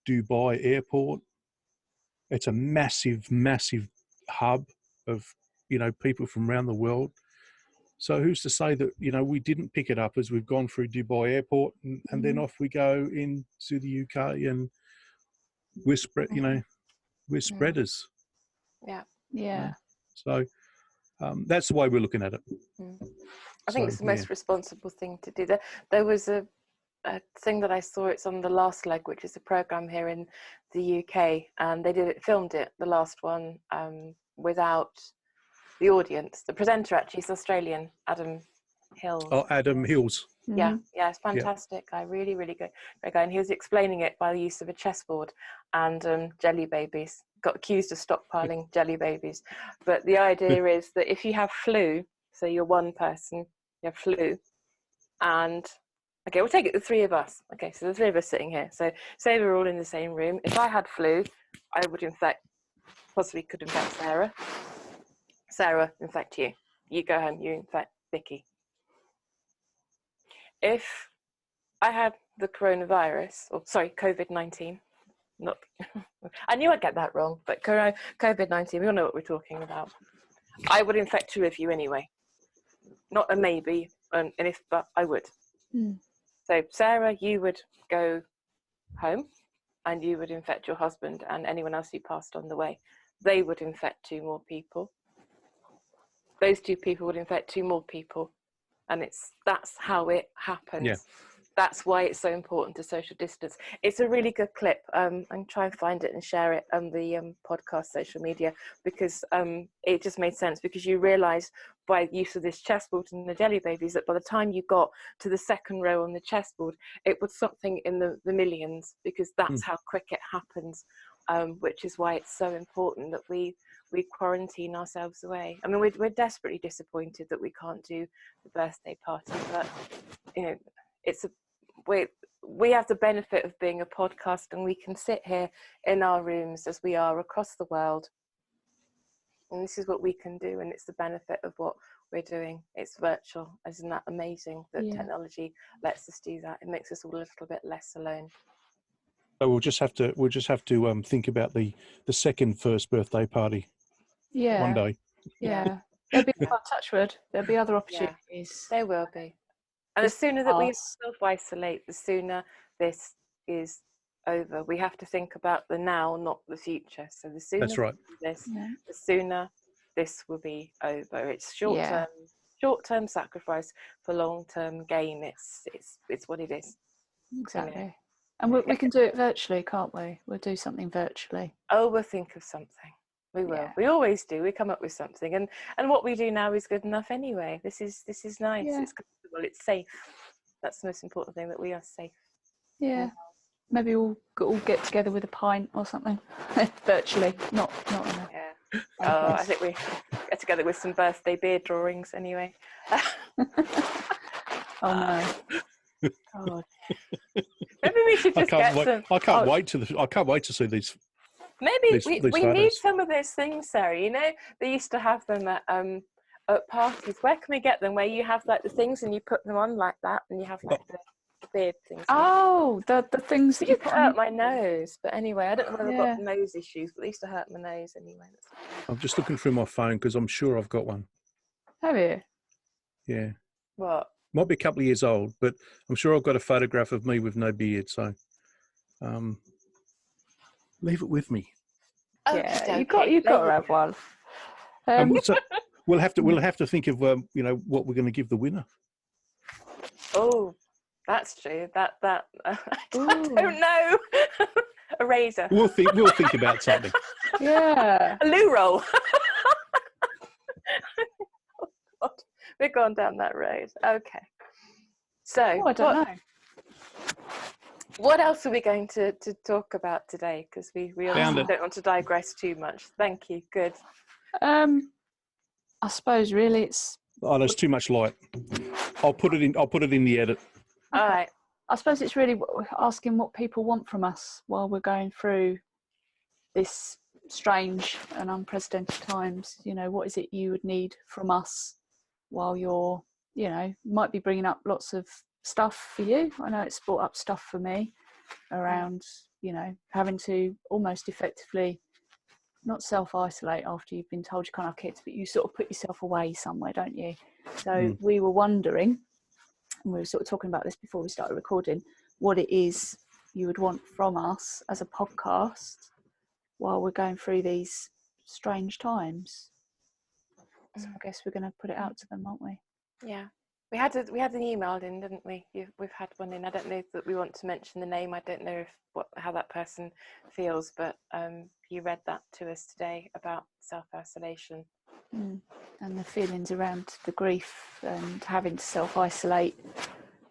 [SPEAKER 1] Dubai airport. It's a massive, massive hub of people from around the world. So who's to say that we didn't pick it up as we've gone through Dubai airport, and then off we go into the UK, and we're we're spreaders.
[SPEAKER 3] Yeah.
[SPEAKER 1] So that's the way we're looking at it.
[SPEAKER 2] I think it's the most responsible thing to do. There was a thing that I saw. It's on The Last Leg, which is a program here in the UK, and they filmed it, the last one, without the audience. The presenter actually is Australian, Adam Hill.
[SPEAKER 1] Oh, Adam Hills.
[SPEAKER 2] Yeah, it's fantastic guy, really, really good guy. And he was explaining it by the use of a chessboard and jelly babies. Got accused of stockpiling jelly babies. But the idea is that if you have flu, so you're one person, you have flu, and okay, we'll take it the three of us. Okay, so the three of us sitting here. So say we're all in the same room. If I had flu, I would possibly could infect Sarah. Sarah, infect you. You go home, you infect Vicky. If I had the coronavirus, or sorry, COVID-19, not, I knew I'd get that wrong, but COVID-19, we all know what we're talking about. I would infect two of you anyway. Not a maybe, but I would. So Sarah, you would go home and you would infect your husband and anyone else you passed on the way. They would infect two more people. Those two people would infect two more people. And that's how it happens. Yeah. That's why it's so important to social distance. It's a really good clip. And try and find it and share it on the podcast social media, because it just made sense, because you realise by use of this chessboard and the jelly babies that by the time you got to the second row on the chessboard, it was something in the millions, because that's how quick it happens, which is why it's so important that we quarantine ourselves away. I mean, we're desperately disappointed that we can't do the birthday party, but you know, we have the benefit of being a podcast, and we can sit here in our rooms as we are across the world, and this is what we can do, and it's the benefit of what we're doing. It's virtual. Isn't that amazing that technology lets us do that? It makes us all a little bit less alone.
[SPEAKER 1] So we'll just have to think about the second first birthday party.
[SPEAKER 3] Yeah.
[SPEAKER 1] One day.
[SPEAKER 3] Yeah. There'll be touchwood. There'll be other opportunities.
[SPEAKER 2] There will be. And the sooner that we self-isolate, the sooner this is over. We have to think about the now, not the future. So the sooner we do this, the sooner this will be over. It's short-term sacrifice for long-term gain. It's what it is.
[SPEAKER 3] Exactly.
[SPEAKER 2] You know?
[SPEAKER 3] And we can do it virtually, can't we? We'll do something virtually.
[SPEAKER 2] Oh, we'll think of something. We will. Yeah. We always do. We come up with something, and what we do now is good enough anyway. This is nice. Yeah. It's comfortable. It's safe. That's the most important thing, that we are safe.
[SPEAKER 3] Yeah. Maybe we'll all get together with a pint or something, virtually. Not in a.
[SPEAKER 2] Yeah. Oh, I think we get together with some birthday beer drawings anyway.
[SPEAKER 3] Oh no. God.
[SPEAKER 2] Maybe we should just get some.
[SPEAKER 1] I can't wait to see these.
[SPEAKER 2] Maybe we need some of those things, Sarah. You know, they used to have them at parties. Where can we get them? Where you have like the things and you put them on like that, and you have like the beard things.
[SPEAKER 3] Oh, the things that you put
[SPEAKER 2] hurt my nose. But anyway, I don't know whether I've got nose issues, but they used to hurt my nose anyway.
[SPEAKER 1] I'm just looking through my phone because I'm sure I've got one.
[SPEAKER 3] Have you?
[SPEAKER 1] Yeah.
[SPEAKER 2] What?
[SPEAKER 1] Might be a couple of years old, but I'm sure I've got a photograph of me with no beard. So, leave it with me.
[SPEAKER 3] Yeah, you've got to have one.
[SPEAKER 1] So we'll have to think of what we're going to give the winner.
[SPEAKER 2] Oh, that's true. That I don't know. A razor.
[SPEAKER 1] We'll think about something.
[SPEAKER 3] Yeah.
[SPEAKER 2] A loo roll. Oh, God. We're going down that road. Okay. So
[SPEAKER 3] I don't know.
[SPEAKER 2] What else are we going to talk about today? Because we obviously don't want to digress too much. Thank you. Good.
[SPEAKER 3] I suppose really it's.
[SPEAKER 1] Oh, there's too much light. I'll put it in the edit.
[SPEAKER 2] All right.
[SPEAKER 3] I suppose it's really asking what people want from us while we're going through this strange and unprecedented times. You know, what is it you would need from us while you're, might be bringing up lots of stuff for you. I know it's brought up stuff for me around, having to almost effectively not self-isolate after you've been told you can't have kids, but you sort of put yourself away somewhere, don't you? So we were wondering, and we were sort of talking about this before we started recording, what it is you would want from us as a podcast while we're going through these strange times. So I guess we're going to put it out to them, aren't we?
[SPEAKER 2] Yeah. We had an email in, didn't we? We've had one in. I don't know that we want to mention the name. I don't know how that person feels, but you read that to us today about self-isolation.
[SPEAKER 3] And the feelings around the grief and having to self-isolate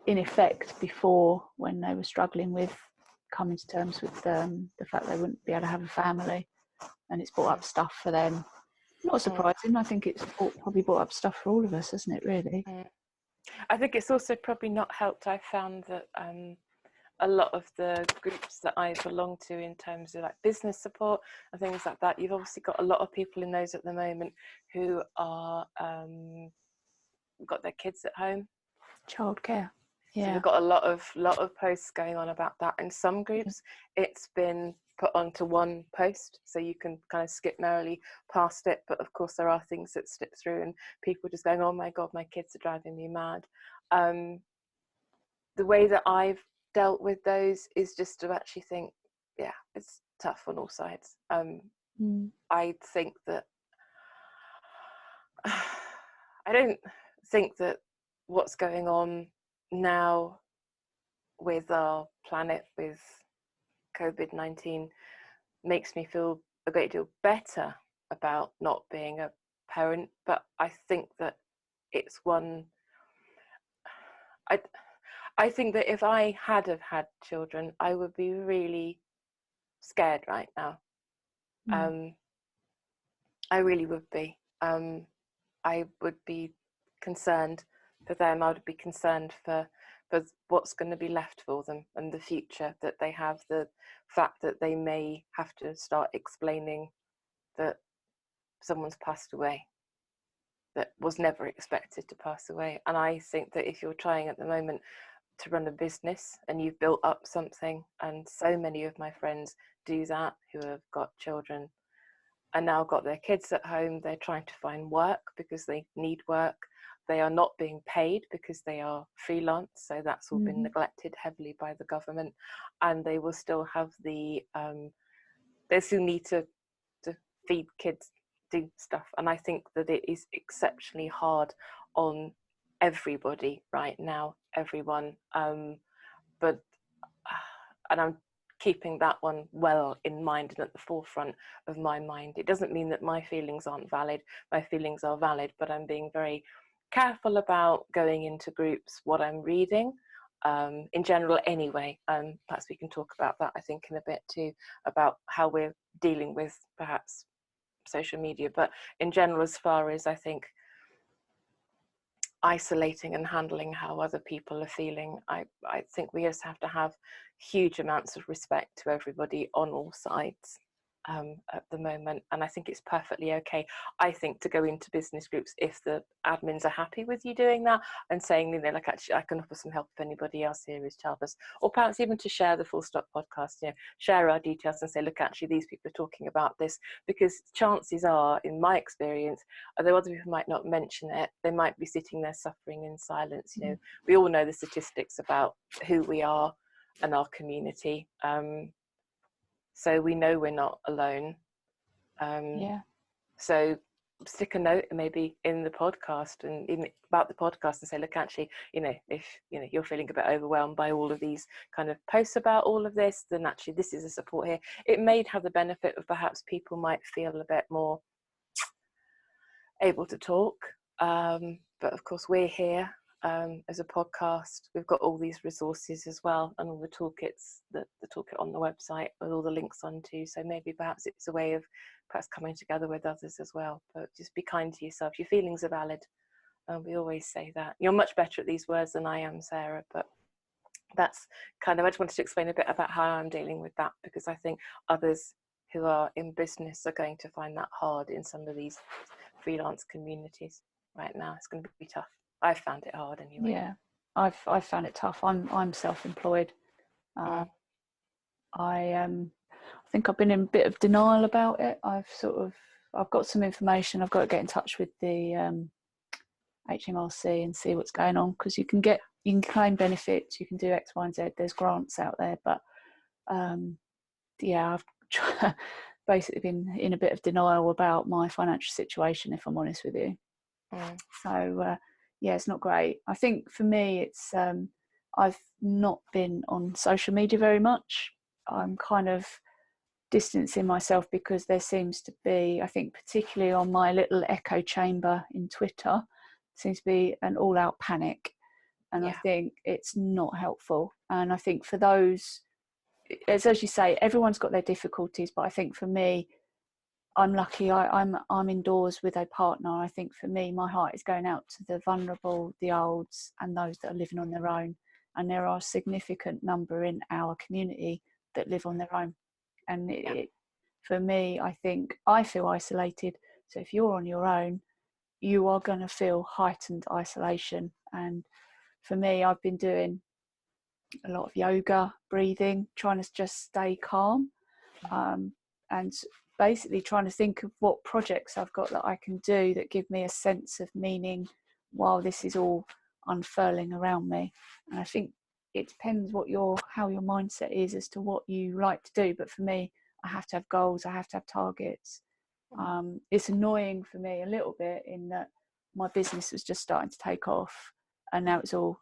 [SPEAKER 3] in effect before, when they were struggling with coming to terms with the fact they wouldn't be able to have a family, and it's brought up stuff for them. Not surprising. I think it's probably brought up stuff for all of us, hasn't it, really?
[SPEAKER 2] I think it's also probably not helped. I found that a lot of the groups that I belong to, in terms of like business support and things like that, you've obviously got a lot of people in those at the moment who are got their kids at home.
[SPEAKER 3] Childcare. Yeah.
[SPEAKER 2] So we've got a lot of posts going on about that. In some groups, it's been put onto one post, so you can kind of skip merrily past it. But of course, there are things that slip through, and people just going, "Oh my God, my kids are driving me mad." The way that I've dealt with those is just to actually think, yeah, it's tough on all sides. I think that I don't think that what's going on now with our planet, with COVID-19, makes me feel a great deal better about not being a parent, but I think that it's one. I think that if I had have had children, I would be really scared right now. I really would be. I would be concerned for them. I would be concerned for what's going to be left for them and the future that they have, the fact that they may have to start explaining that someone's passed away that was never expected to pass away. And I think that if you're trying at the moment to run a business and you've built up something, and so many of my friends do that who have got children and now got their kids at home, they're trying to find work because they need work. They are not being paid because they are freelance, so that's all been neglected heavily by the government, and they will still have the they still need to feed kids, do stuff. And I think that it is exceptionally hard on everybody right now, everyone, but and I'm keeping that one well in mind and at the forefront of my mind. It doesn't mean that my feelings aren't valid. My feelings are valid, but I'm being very careful about going into groups, what I'm reading, in general anyway. Perhaps we can talk about that, I think, in a bit too, about how we're dealing with perhaps social media. But in general, as far as I think isolating and handling how other people are feeling, I think we just have to have huge amounts of respect to everybody on all sides at the moment. And I think it's perfectly okay, I think, to go into business groups if the admins are happy with you doing that and saying, you know, like, actually I can offer some help if anybody else here is childless, or perhaps even to share the Full Stop podcast, you know, share our details and say, look, actually these people are talking about this, because chances are, in my experience, although other people might not mention it, they might be sitting there suffering in silence. You know, we all know the statistics about who we are and our community, so we know we're not alone. So stick a note maybe in the podcast and even about the podcast and say, look, actually, you know, if you know you're feeling a bit overwhelmed by all of these kind of posts about all of this, then actually this is a support here. It may have the benefit of perhaps people might feel a bit more able to talk, but of course we're here as a podcast. We've got all these resources as well, and all the toolkits, the toolkit on the website with all the links onto, so maybe perhaps it's a way of perhaps coming together with others as well. But just be kind to yourself. Your feelings are valid, and we always say that. You're much better at these words than I am, Sarah, but that's kind of, I just wanted to explain a bit about how I'm dealing with that, because I think others who are in business are going to find that hard in some of these freelance communities right now. It's going to be tough. I've found it hard anyway.
[SPEAKER 3] Yeah, I've found it tough. I'm self-employed. I think I've been in a bit of denial about it. I've got some information. I've got to get in touch with the HMRC and see what's going on, because you can claim benefits, you can do X, Y, and Z. There's grants out there, but yeah, I've basically been in a bit of denial about my financial situation, if I'm honest with you. So yeah, it's not great. I think for me, it's I've not been on social media very much. I'm kind of distancing myself because there seems to be, I think, particularly on my little echo chamber in Twitter, seems to be an all-out panic, and I think it's not helpful. And I think for those, as you say, everyone's got their difficulties, but I think for me, I'm lucky. I'm indoors with a partner. I think for me, my heart is going out to the vulnerable, the olds, and those that are living on their own. And there are a significant number in our community that live on their own. And for me, I think I feel isolated. So if you're on your own, you are going to feel heightened isolation. And for me, I've been doing a lot of yoga, breathing, trying to just stay calm. And basically trying to think of what projects I've got that I can do that give me a sense of meaning while this is all unfurling around me. And I think it depends how your mindset is as to what you like to do. But for me, I have to have goals, I have to have targets. It's annoying for me a little bit in that my business was just starting to take off and now it's all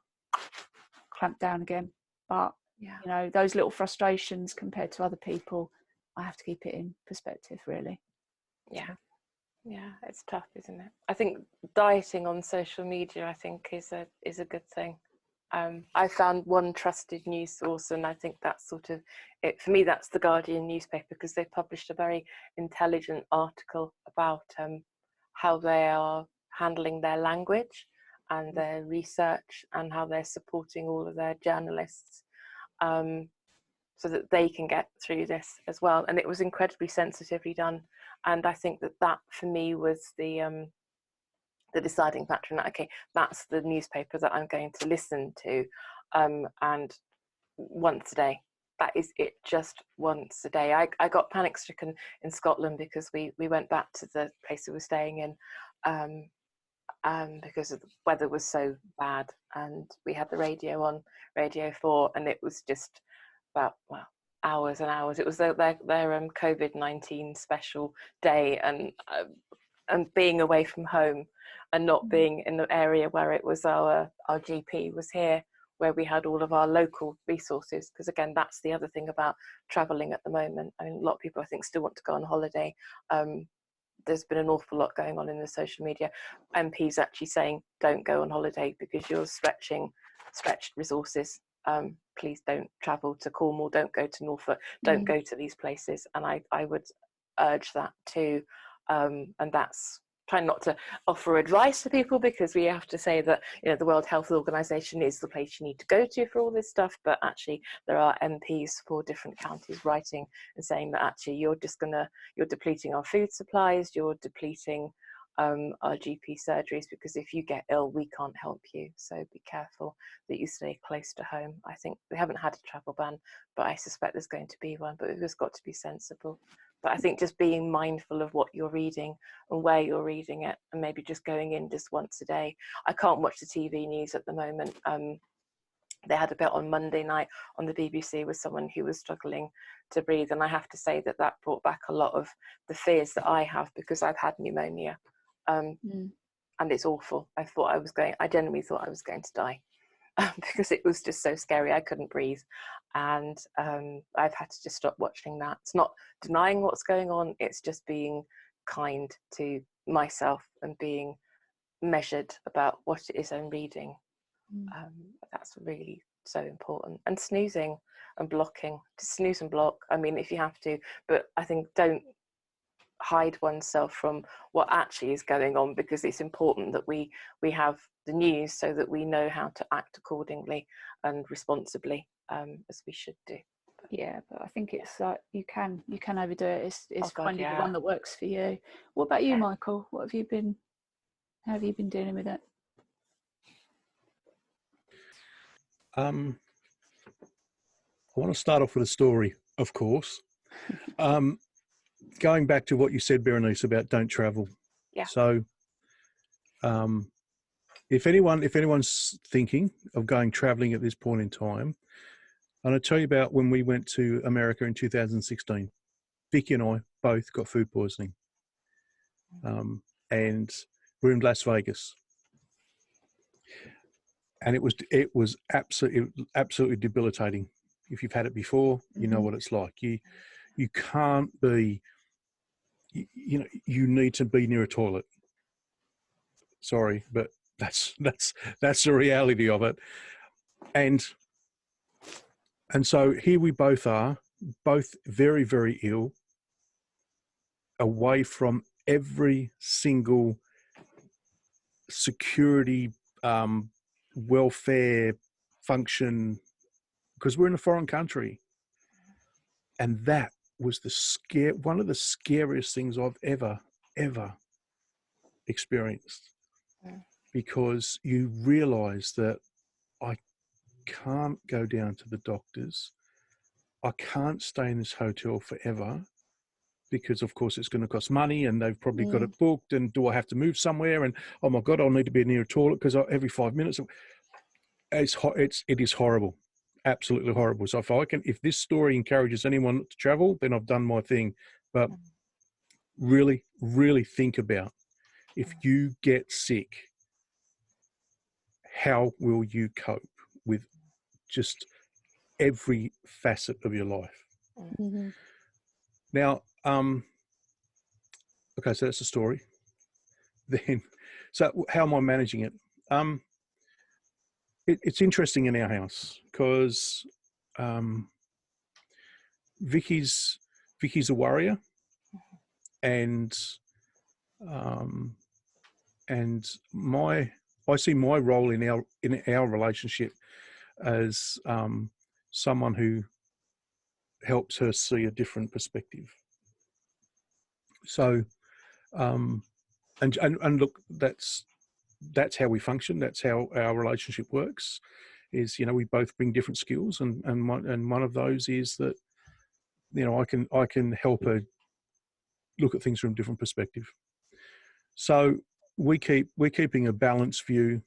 [SPEAKER 3] clamped down again. But you know, those little frustrations compared to other people, I have to keep it in perspective, really.
[SPEAKER 2] Yeah, it's tough, isn't it? I think dieting on social media, I think, is a good thing. I found one trusted news source, and I think that's sort of it for me. That's the Guardian newspaper, because they published a very intelligent article about how they are handling their language and their research, and how they're supporting all of their journalists. So that they can get through this as well. And it was incredibly sensitively done. And I think that for me was the deciding factor in that, okay, that's the newspaper that I'm going to listen to. And once a day, that is it, just once a day. I got panic stricken in Scotland because we went back to the place we were staying in because the weather was so bad. And we had the radio on, Radio 4, and it was just about hours and hours. It was their COVID-19 special day, and being away from home and not being in the area where it was our GP was here, where we had all of our local resources. Because again, that's the other thing about traveling at the moment. I mean, a lot of people I think still want to go on holiday. There's been an awful lot going on in the social media. MPs actually saying don't go on holiday because you're stretched resources. Please don't travel to Cornwall, don't go to Norfolk, don't go to these places. And I would urge that too. And that's trying not to offer advice to people, because we have to say that, you know, the World Health Organization is the place you need to go to for all this stuff. But actually there are MPs for different counties writing and saying that actually you're depleting our food supplies, you're depleting our GP surgeries, because if you get ill, we can't help you. So be careful that you stay close to home. I think we haven't had a travel ban, but I suspect there's going to be one, but we've just got to be sensible. But I think just being mindful of what you're reading and where you're reading it, and maybe just going in just once a day. I can't watch the TV news at the moment. They had a bit on Monday night on the BBC with someone who was struggling to breathe. And I have to say that brought back a lot of the fears that I have, because I've had pneumonia. And it's awful. I genuinely thought I was going to die because it was just so scary. I couldn't breathe. And I've had to just stop watching that. It's not denying what's going on. It's just being kind to myself and being measured about what it is I'm reading. That's really so important. And snoozing and blocking, to snooze and block. I mean, if you have to, but I think don't hide oneself from what actually is going on, because it's important that we have the news so that we know how to act accordingly and responsibly, as we should do.
[SPEAKER 3] Yeah, but I think it's like you can overdo it. It's finding the
[SPEAKER 2] yeah.
[SPEAKER 3] one that works for you. What about you, Michael? How have you been dealing with it?
[SPEAKER 1] I want to start off with a story, of course. Going back to what you said, Berenice, about don't travel.
[SPEAKER 2] Yeah.
[SPEAKER 1] So if anyone's thinking of going traveling at this point in time, I'm going to tell you about when we went to America in 2016. Vicky and I both got food poisoning. And we're in Las Vegas. And it was absolutely debilitating. If you've had it before, you know what it's like. You can't be, you need to be near a toilet. Sorry, but that's the reality of it. And so here we both are, both very, very ill, away from every single security, welfare function, because we're in a foreign country. And that was one of the scariest things I've ever experienced, because you realize that I can't go down to the doctors. I can't stay in this hotel forever, because of course it's going to cost money, and they've probably got it booked. And do I have to move somewhere? And oh my God, I'll need to be near a toilet because every 5 minutes. It is horrible, absolutely horrible. So if this story encourages anyone to travel, then I've done my thing. But really, really think about, if you get sick, how will you cope with just every facet of your life? Now, okay, so that's the story. Then, so how am I managing it? It's interesting in our house because Vicky's a warrior, and I see my role in our relationship as someone who helps her see a different perspective. So, and look, that's how we function. That's how our relationship works. Is, we both bring different skills, and one of those is that, I can help her look at things from a different perspective. So we're keeping a balanced view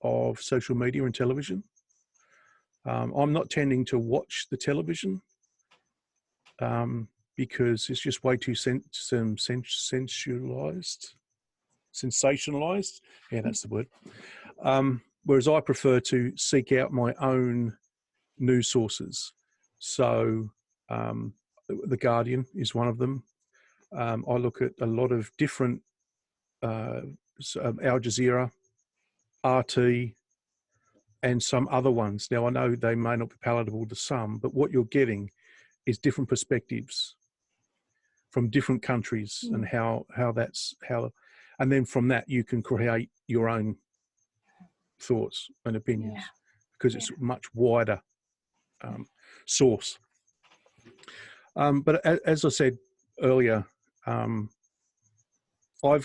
[SPEAKER 1] of social media and television. I'm not tending to watch the television because it's just way too sensationalized. Yeah, that's the word. Whereas I prefer to seek out my own news sources. So The Guardian is one of them. I look at a lot of different Al Jazeera, RT, and some other ones. Now, I know they may not be palatable to some, but what you're getting is different perspectives from different countries, and how, and then from that you can create your own thoughts and opinions, because it's a much wider source. But as I said earlier, I've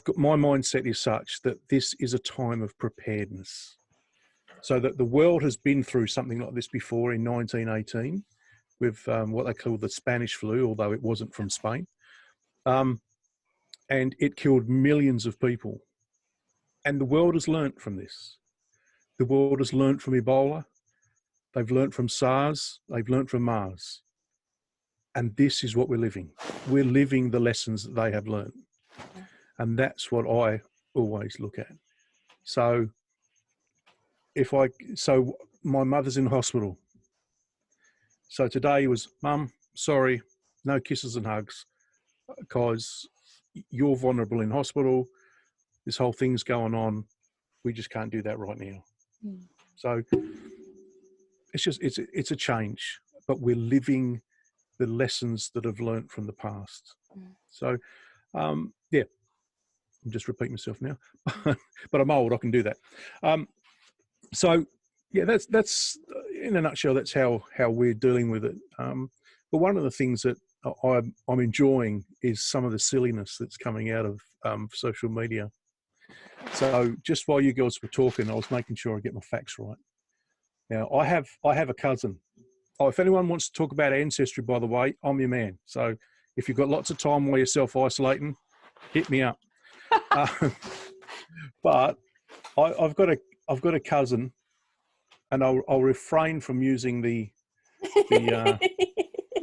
[SPEAKER 1] got, my mindset is such that this is a time of preparedness. So that the world has been through something like this before in 1918 with what they call the Spanish flu, although it wasn't from Spain. And it killed millions of people. And the world has learnt from this. The world has learnt from Ebola. They've learnt from SARS. They've learnt from MERS. And this is what we're living. We're living the lessons that they have learnt. And that's what I always look at. So my mother's in hospital. So today was, Mum, sorry, no kisses and hugs, because you're vulnerable in hospital. This whole thing's going on. We just can't do that right now. So it's a change, but we're living the lessons that I've learned from the past. So, yeah, I'm just repeating myself now, but I'm old, I can do that. So yeah, that's in a nutshell, that's how we're dealing with it. But one of the things that I'm enjoying is some of the silliness that's coming out of social media. So just while you girls were talking, I was making sure I get my facts right. Now, I have a cousin. Oh, if anyone wants to talk about ancestry, by the way, I'm your man. So if you've got lots of time while you're self-isolating, hit me up. But I've got a cousin, and I'll refrain from using the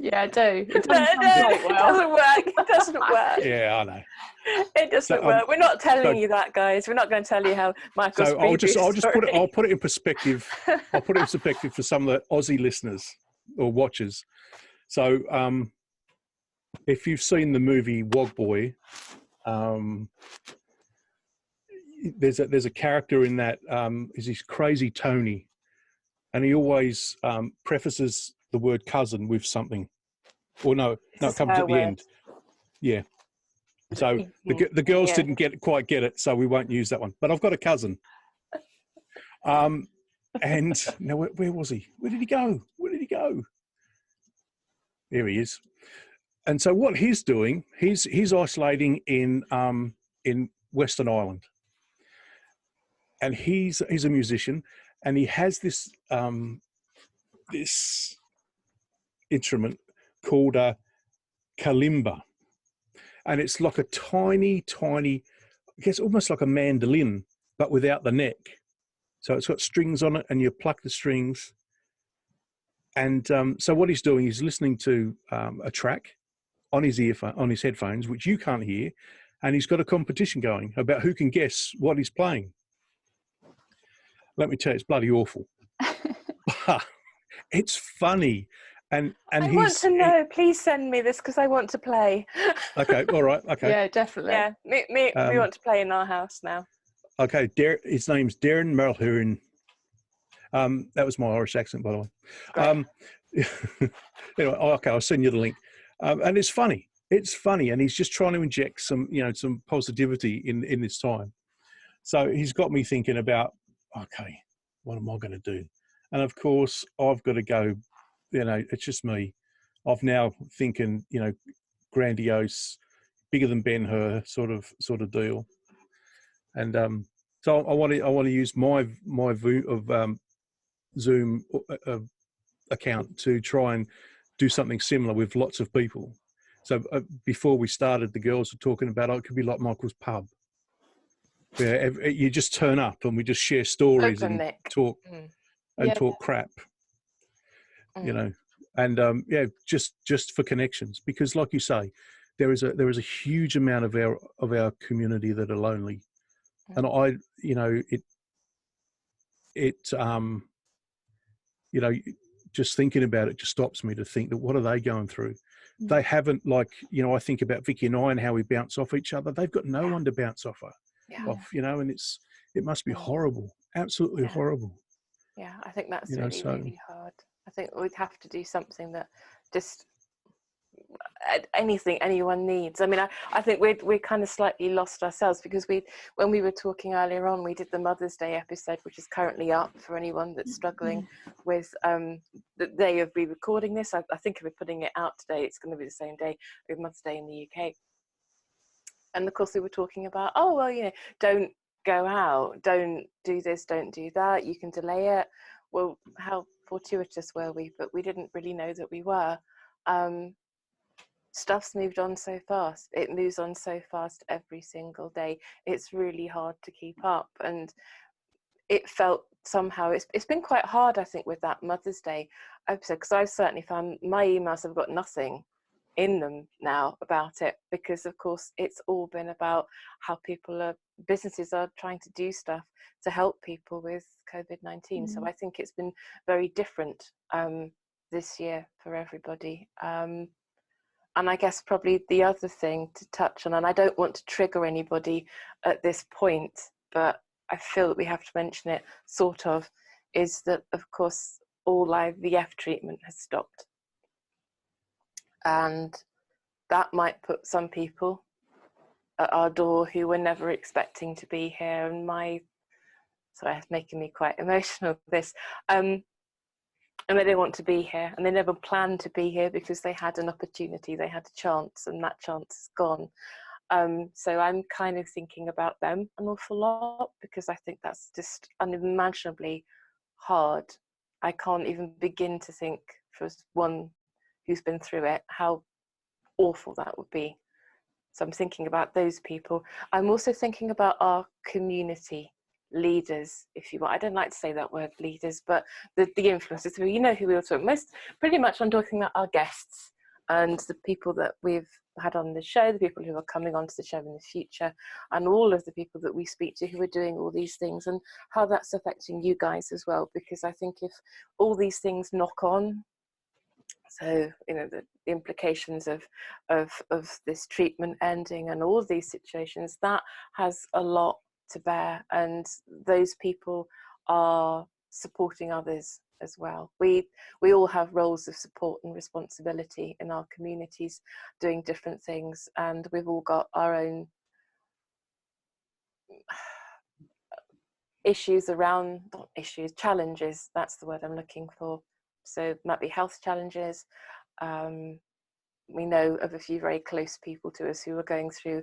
[SPEAKER 3] Yeah, I do. It
[SPEAKER 2] No,
[SPEAKER 3] doesn't
[SPEAKER 2] no,
[SPEAKER 3] translate
[SPEAKER 2] it
[SPEAKER 3] well.
[SPEAKER 2] doesn't work. It doesn't work.
[SPEAKER 1] Yeah, I know.
[SPEAKER 2] It doesn't work. We're not telling you that, guys. We're not going to tell you how Michael's
[SPEAKER 1] So I'll just put it.
[SPEAKER 2] story.
[SPEAKER 1] I'll put it in perspective. I'll put it in perspective for some of the Aussie listeners or watchers. So, if you've seen the movie Wog Boy, there's a character in that is this crazy Tony, and he always prefaces the word cousin with something, or no, it comes at the end. Yeah. So the girls didn't quite get it, so we won't use that one. But I've got a cousin. And now where was he? Where did he go? There he is. And so what he's doing, he's isolating in Western Ireland, and he's a musician, and he has this this instrument called a kalimba, and it's like a tiny, I guess almost like a mandolin, but without the neck. So it's got strings on it, and you pluck the strings. And so what he's doing is listening to a track on his headphones, which you can't hear, and he's got a competition going about who can guess what he's playing. Let me tell you, it's bloody awful. But it's funny. And
[SPEAKER 2] I want to know. Please send me this because I want to play.
[SPEAKER 1] Okay, all right, okay.
[SPEAKER 3] Yeah, definitely.
[SPEAKER 2] Yeah, we want to play in our house now.
[SPEAKER 1] Okay, his name's Darren Mulhern. That was my Irish accent, by the way. Anyway, okay, I'll send you the link. And it's funny. It's funny, and he's just trying to inject some positivity in this time. So he's got me thinking about, okay, what am I going to do? And of course, I've got to go. It's just me. I've now thinking, grandiose, bigger than Ben-Hur sort of deal. And so I want to use my Zoom account to try and do something similar with lots of people. So before we started, the girls were talking about it could be like Michael's pub, where you just turn up and we just share stories and talk talk crap, and just for connections, because like you say, there is a huge amount of our community that are lonely, and just thinking about it just stops me to think that what are they going through? They haven't, I think about Vicky and I and how we bounce off each other. They've got no one to bounce off and it must be horrible, absolutely horrible.
[SPEAKER 2] Yeah, I think that's really hard. I think we'd have to do something that just anything anyone needs. I mean, I think we're kind of slightly lost ourselves, because when we were talking earlier on, we did the Mother's Day episode, which is currently up for anyone that's struggling with the day of me recording this. I think if we're putting it out today, it's going to be the same day with Mother's Day in the UK. And of course we were talking about, don't go out, don't do this, don't do that, you can delay it. Well, how fortuitous were we? But we didn't really know that we were. Stuff's moved on so fast. It moves on so fast every single day. It's really hard to keep up. And it felt somehow, it's been quite hard, I think, with that Mother's Day episode, because I've certainly found my emails have got nothing in them now about it, because of course it's all been about how businesses are trying to do stuff to help people with COVID-19. So I think it's been very different this year for everybody. And I guess probably the other thing to touch on, and I don't want to trigger anybody at this point, but I feel that we have to mention it sort of, is that of course all IVF treatment has stopped. And that might put some people at our door who were never expecting to be here. And sorry, it's making me quite emotional, this. And they don't want to be here, and they never planned to be here because they had an opportunity, they had a chance, and that chance is gone. So I'm kind of thinking about them an awful lot, because I think that's just unimaginably hard. I can't even begin to think, for one who's been through it, how awful that would be. So I'm thinking about those people. I'm also thinking about our community leaders, if you want. I don't like to say that word, leaders, but the influencers. So you know who we were talking most. Pretty much, I'm talking about our guests and the people that we've had on the show, the people who are coming onto the show in the future, and all of the people that we speak to who are doing all these things, and how that's affecting you guys as well. Because I think if all these things knock on, so you know the implications of this treatment ending and all of these situations, that has a lot to bear, and those people are supporting others as well. We all have roles of support and responsibility in our communities, doing different things, and we've all got our own issues around, not issues, challenges, that's the word I'm looking for. So it might be health challenges. We know of a few very close people to us who are going through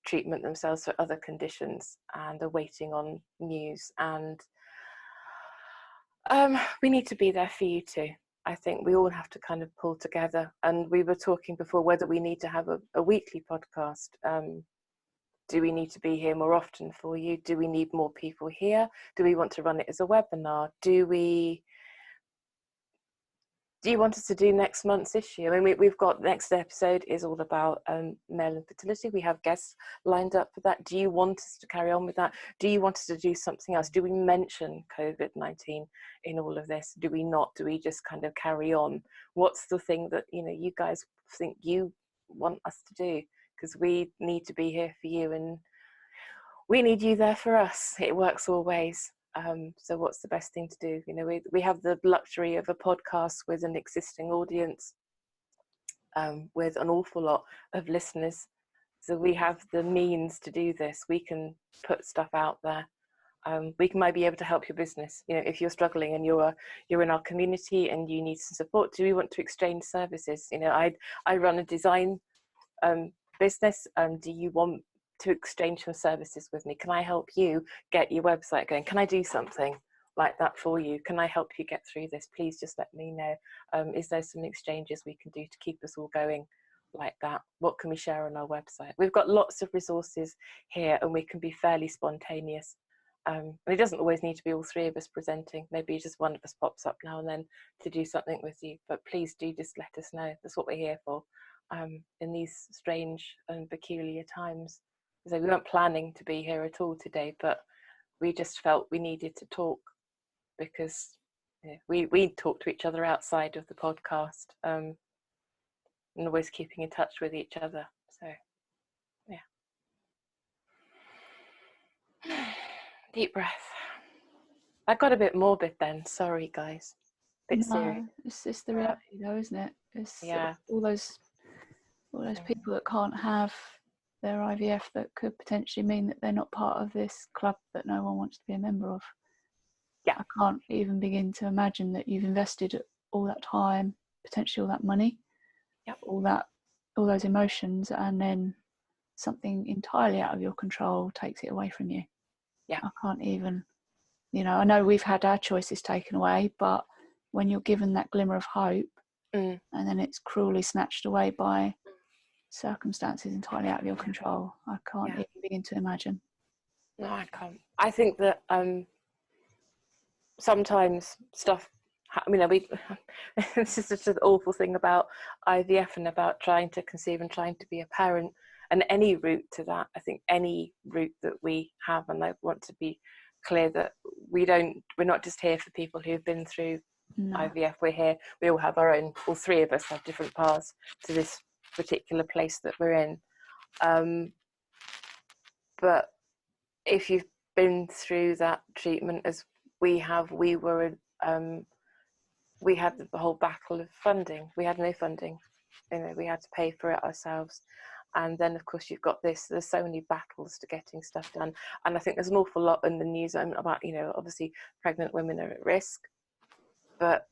[SPEAKER 2] treatment themselves for other conditions and are waiting on news, and we need to be there for you too. I think we all have to kind of pull together, and we were talking before whether we need to have a weekly podcast. Do we need to be here more often for you? Do we need more people here? Do we want to run it as a webinar? Do you want us to do next month's issue? I mean, we've got, next episode is all about male infertility. We have guests lined up for that. Do you want us to carry on with that? Do you want us to do something else? Do we mention COVID-19 in all of this? Do we not? Do we just kind of carry on? What's the thing that, you know, you guys think you want us to do? Because we need to be here for you, and we need you there for us. It works all ways. So what's the best thing to do? You know, we have the luxury of a podcast with an existing audience, with an awful lot of listeners. So we have the means to do this. We can put stuff out there. We might be able to help your business. You know, if you're struggling and you're in our community and you need some support, do we want to exchange services? You know, I run a design business. Do you want to exchange some services with me? Can I help you get your website going? Can I do something like that for you? Can I help you get through this? Please just let me know. Is there some exchanges we can do to keep us all going like that? What can we share on our website? We've got lots of resources here, and we can be fairly spontaneous. And it doesn't always need to be all three of us presenting. Maybe just one of us pops up now and then to do something with you. But please do just let us know. That's what we're here for, in these strange and peculiar times. So we weren't planning to be here at all today, but we just felt we needed to talk, because you know, we talk to each other outside of the podcast, and always keeping in touch with each other. So yeah. Deep breath. I got a bit morbid then. Sorry, guys. Bit serious.
[SPEAKER 3] It's the reality, though, isn't it? It's
[SPEAKER 2] Yeah.
[SPEAKER 3] all those people that can't have their IVF, that could potentially mean that they're not part of this club that no one wants to be a member of.
[SPEAKER 2] Yeah.
[SPEAKER 3] I can't even begin to imagine that you've invested all that time, potentially all that money, all those emotions, and then something entirely out of your control takes it away from you.
[SPEAKER 2] Yeah.
[SPEAKER 3] I can't even, you know, I know we've had our choices taken away, but when you're given that glimmer of hope, and then it's cruelly snatched away by circumstances entirely out of your control, I can't even begin to imagine.
[SPEAKER 2] No, I can't. I think that sometimes stuff, I mean, this is such an awful thing about IVF and about trying to conceive and trying to be a parent, and any route to that. I think any route that we have, and I want to be clear that we're not just here for people who've been through IVF. We're here, we all have our own, all three of us have different paths to this particular place that we're in. But if you've been through that treatment as we have, we had the whole battle of funding. We had no funding, you know, we had to pay for it ourselves. And then of course you've got this, there's so many battles to getting stuff done. And I think there's an awful lot in the news about, you know, obviously pregnant women are at risk, but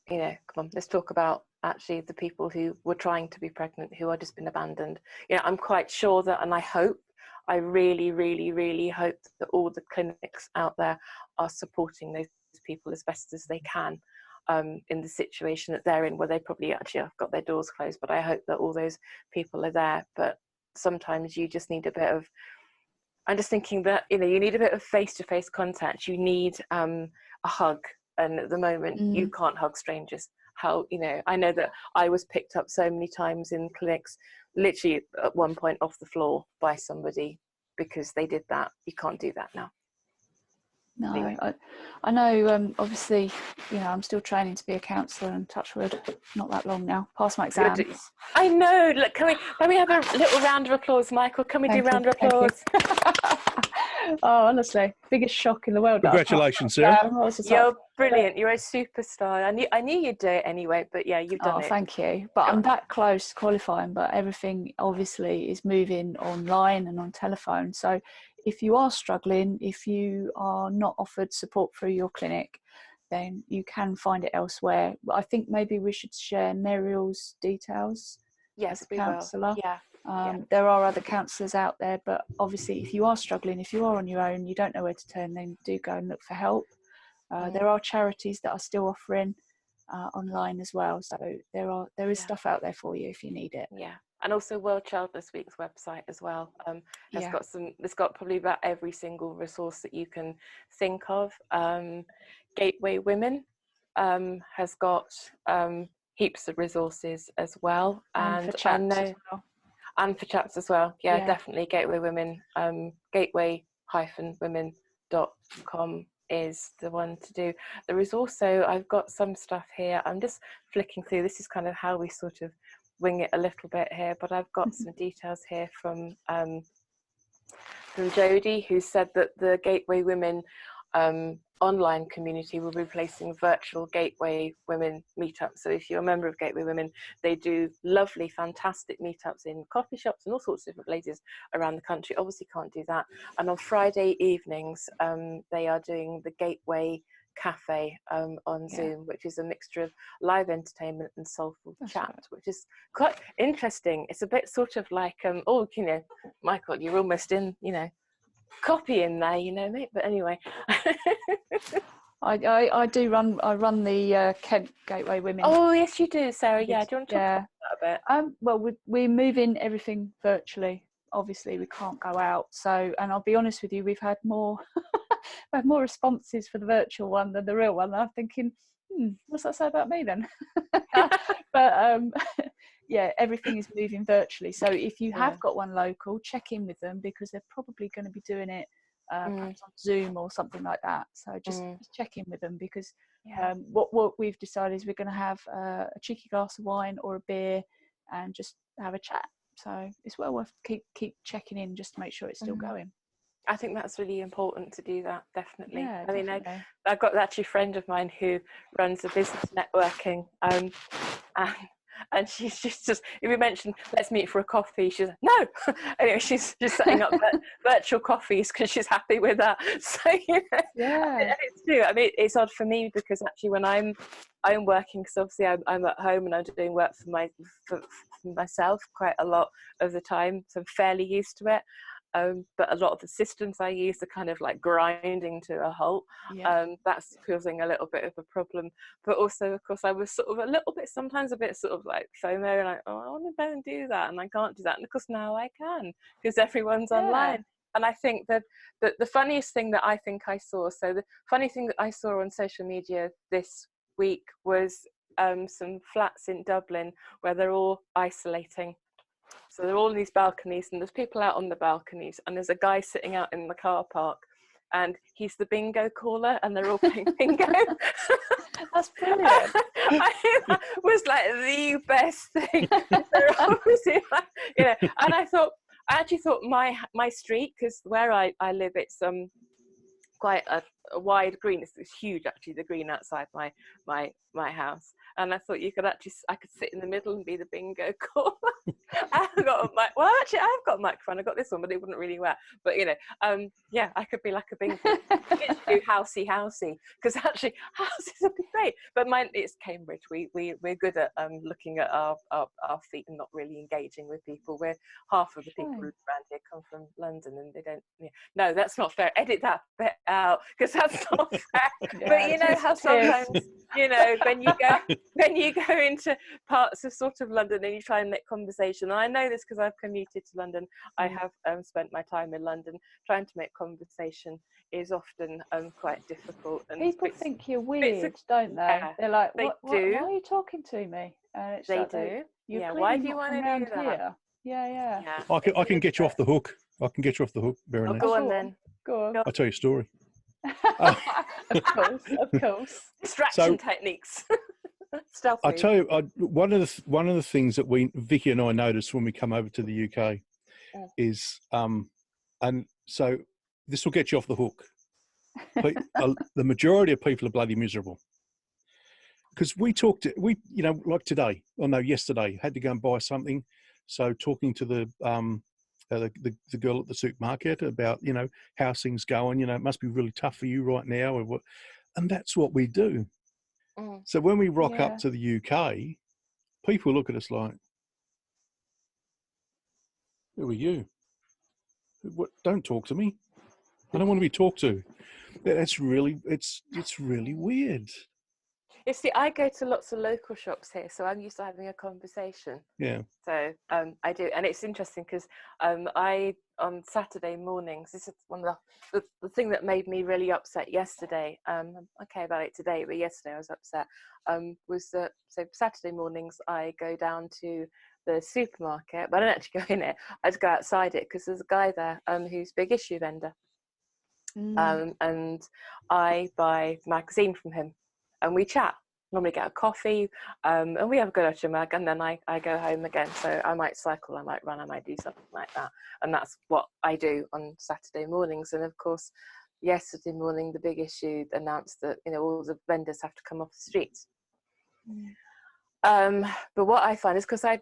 [SPEAKER 2] you know, come on, let's talk about actually the people who were trying to be pregnant, who are just been abandoned. You know, I'm quite sure that, and I really, really, really hope that all the clinics out there are supporting those people as best as they can, in the situation that they're in, where they probably actually have got their doors closed. But I hope that all those people are there. But sometimes you just need a bit of I'm just thinking that, you know, you need a bit of face-to-face contact. You need a hug. And at the moment, you can't hug strangers. How, you know, I know that I was picked up so many times in clinics, literally at one point off the floor by somebody because they did that. You can't do that now.
[SPEAKER 3] No,
[SPEAKER 2] Anyway.
[SPEAKER 3] I know, obviously, you know, I'm still training to be a counsellor, and touch wood, not that long now, passed my exams.
[SPEAKER 2] I know. Look, can we have a little round of applause, Michael? Can we do round of applause?
[SPEAKER 3] Oh, honestly, biggest shock in the world.
[SPEAKER 1] Congratulations, Sarah.
[SPEAKER 2] You're brilliant. You're a superstar. I knew you'd do it anyway, but yeah, you've done it.
[SPEAKER 3] Thank you. But I'm that close to qualifying, but everything obviously is moving online and on telephone. So if you are struggling, if you are not offered support through your clinic, then you can find it elsewhere. But I think maybe we should share Muriel's details.
[SPEAKER 2] Yes,
[SPEAKER 3] as a
[SPEAKER 2] we
[SPEAKER 3] counsellor.
[SPEAKER 2] will. Yeah.
[SPEAKER 3] There are other counsellors out there, but obviously if you are struggling, if you are on your own, you don't know where to turn, then do go and look for help. There are charities that are still offering online as well, so there is stuff out there for you if you need it.
[SPEAKER 2] Yeah, and also World Childless Week's website as well it's got probably about every single resource that you can think of. Gateway Women has got heaps of resources as well,
[SPEAKER 3] and for chats as well.
[SPEAKER 2] And for chats as well. Yeah, definitely Gateway Women. Gateway-women.com is the one to do. There is also, I've got some stuff here. I'm just flicking through. This is kind of how we sort of wing it a little bit here, but I've got some details here from Jodie, who said that the Gateway Women online community will be placing virtual Gateway Women meetups. So if you're a member of Gateway Women, they do lovely, fantastic meetups in coffee shops and all sorts of different places around the country. Obviously can't do that. And on Friday evenings, they are doing the Gateway Cafe on Zoom, which is a mixture of live entertainment and soulful chat, which is quite interesting. It's a bit sort of like, you know, Michael, you're almost in, you know, copy in there, you know, mate. But anyway,
[SPEAKER 3] I run the Kent Gateway Women.
[SPEAKER 2] Oh yes, you do, Sarah. Yeah, do you want to talk about that a bit?
[SPEAKER 3] Well, we're moving everything virtually. Obviously, we can't go out. So, and I'll be honest with you, we've had more responses for the virtual one than the real one. I'm thinking, what's that say about me then? But yeah, everything is moving virtually. So if you have got one local, check in with them, because they're probably going to be doing it perhaps on Zoom or something like that. So just check in with them, because what we've decided is we're going to have a cheeky glass of wine or a beer and just have a chat. So it's well worth keep checking in just to make sure it's still going.
[SPEAKER 2] I think that's really important to do that, definitely.
[SPEAKER 3] Yeah,
[SPEAKER 2] I mean, I've got actually a friend of mine who runs a business networking, and she's just if we mention let's meet for a coffee, she's like, no. Anyway, she's just setting up virtual coffees because she's happy with that. So you know, it's true. I mean, it's odd for me because actually when I'm working, because obviously I'm at home and I'm doing work for myself quite a lot of the time, so I'm fairly used to it. But a lot of the systems I use are kind of like grinding to a halt. That's causing a little bit of a problem. But also, of course, I was sort of sometimes a bit sort of like FOMO, and I want to go and do that, and I can't do that. And of course now I can, because everyone's online. And I think that the funniest thing that I think I saw, so the funny thing that I saw on social media this week was some flats in Dublin where they're all isolating. So they're all in these balconies, and there's people out on the balconies, and there's a guy sitting out in the car park, and he's the bingo caller, and they're all playing bingo.
[SPEAKER 3] That's brilliant.
[SPEAKER 2] That was like the best thing. They're obviously like, you know, and I actually thought my street, because where I live, it's quite a wide green. It's huge, actually, the green outside my house. And I thought I could sit in the middle and be the bingo caller. I've got a mic. Well, actually, I've got a microphone. I got this one, but it wouldn't really work. But you know, I could be like a bingo. Do housey, because actually houses would be great. But it's Cambridge. We're good at looking at our feet and not really engaging with people. Half of the people around here come from London, and they don't. Yeah. No, that's not fair. Edit that bit out, because that's not fair. But you know how sometimes, you know, when you go when you go into parts of sort of London and you try and make conversation, and I know this because I've commuted to London, I have spent my time in London, trying to make conversation is often quite difficult. And
[SPEAKER 3] People think you're weird, don't they?
[SPEAKER 2] Yeah,
[SPEAKER 3] They're like,
[SPEAKER 2] they
[SPEAKER 3] why
[SPEAKER 2] do.
[SPEAKER 3] are you talking to me? And it's
[SPEAKER 2] They
[SPEAKER 3] like,
[SPEAKER 2] do.
[SPEAKER 3] You're
[SPEAKER 2] Yeah,
[SPEAKER 3] clearly
[SPEAKER 2] why do you
[SPEAKER 3] not
[SPEAKER 2] want
[SPEAKER 3] from
[SPEAKER 2] to
[SPEAKER 3] round
[SPEAKER 2] do that?
[SPEAKER 3] here. Yeah.
[SPEAKER 2] Yeah.
[SPEAKER 1] I can get you off the hook. I can get you off the hook,
[SPEAKER 2] Oh,
[SPEAKER 1] Berenice.
[SPEAKER 2] go on then.
[SPEAKER 3] Go on.
[SPEAKER 1] I'll tell you a story.
[SPEAKER 3] Of course.
[SPEAKER 2] Distraction techniques. Stealth
[SPEAKER 1] I
[SPEAKER 2] move.
[SPEAKER 1] tell you, one of the things that Vicky and I noticed when we come over to the UK is, and so this will get you off the hook. The majority of people are bloody miserable because like today, yesterday, had to go and buy something. So talking to the girl at the supermarket about how's things going. It must be really tough for you right now, and that's what we do. So when we rock up to the UK, people look at us like, "Who are you? What? Don't talk to me. I don't want to be talked to." It's really weird.
[SPEAKER 2] You see, I go to lots of local shops here, so I'm used to having a conversation.
[SPEAKER 1] Yeah.
[SPEAKER 2] So I do, and it's interesting because I on Saturday mornings. This is one of the thing that made me really upset yesterday. I'm okay about it today, but yesterday I was upset. Was that so Saturday mornings I go down to the supermarket, but I don't actually go in it. I just go outside it because there's a guy there who's big issue vendor, and I buy the magazine from him, and we chat. Normally get a coffee, and we have a good old mag, and then I go home again. So I might cycle, I might run, I might do something like that, and that's what I do on Saturday mornings. And of course, yesterday morning, the big issue announced that all the vendors have to come off the streets. But what I find is because I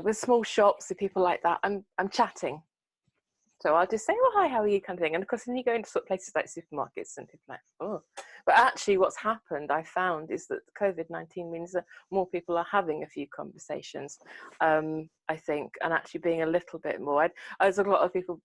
[SPEAKER 2] with small shops and people like that, I'm chatting. So I'll just say, "Oh, hi, how are you?" kind of thing. And of course, then you go into sort of places like supermarkets and people are like, "Oh." But actually what's happened, I found, is that COVID-19 means that more people are having a few conversations, I think, and actually being a little bit more. There's a lot of people,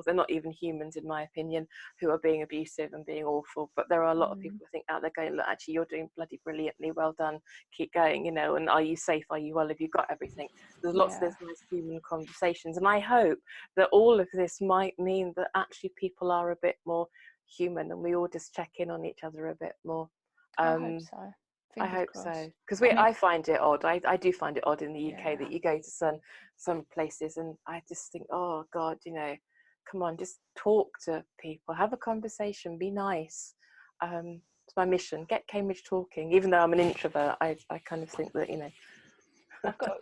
[SPEAKER 2] they're not even humans in my opinion, who are being abusive and being awful. But there are a lot of people, I think, out there going, "Look, actually, you're doing bloody brilliantly. Well done. Keep going, and are you safe? Are you well? Have you got everything?" There's lots of those nice human conversations. And I hope that all of this might mean that actually people are a bit more human and we all just check in on each other a bit more.
[SPEAKER 3] I hope so.
[SPEAKER 2] I hope so, because I find it odd. I do find it odd in the UK that you go to some places and I just think, oh God, come on, just talk to people, have a conversation, be nice. It's my mission. Get Cambridge talking. Even though I'm an introvert, I kind of think that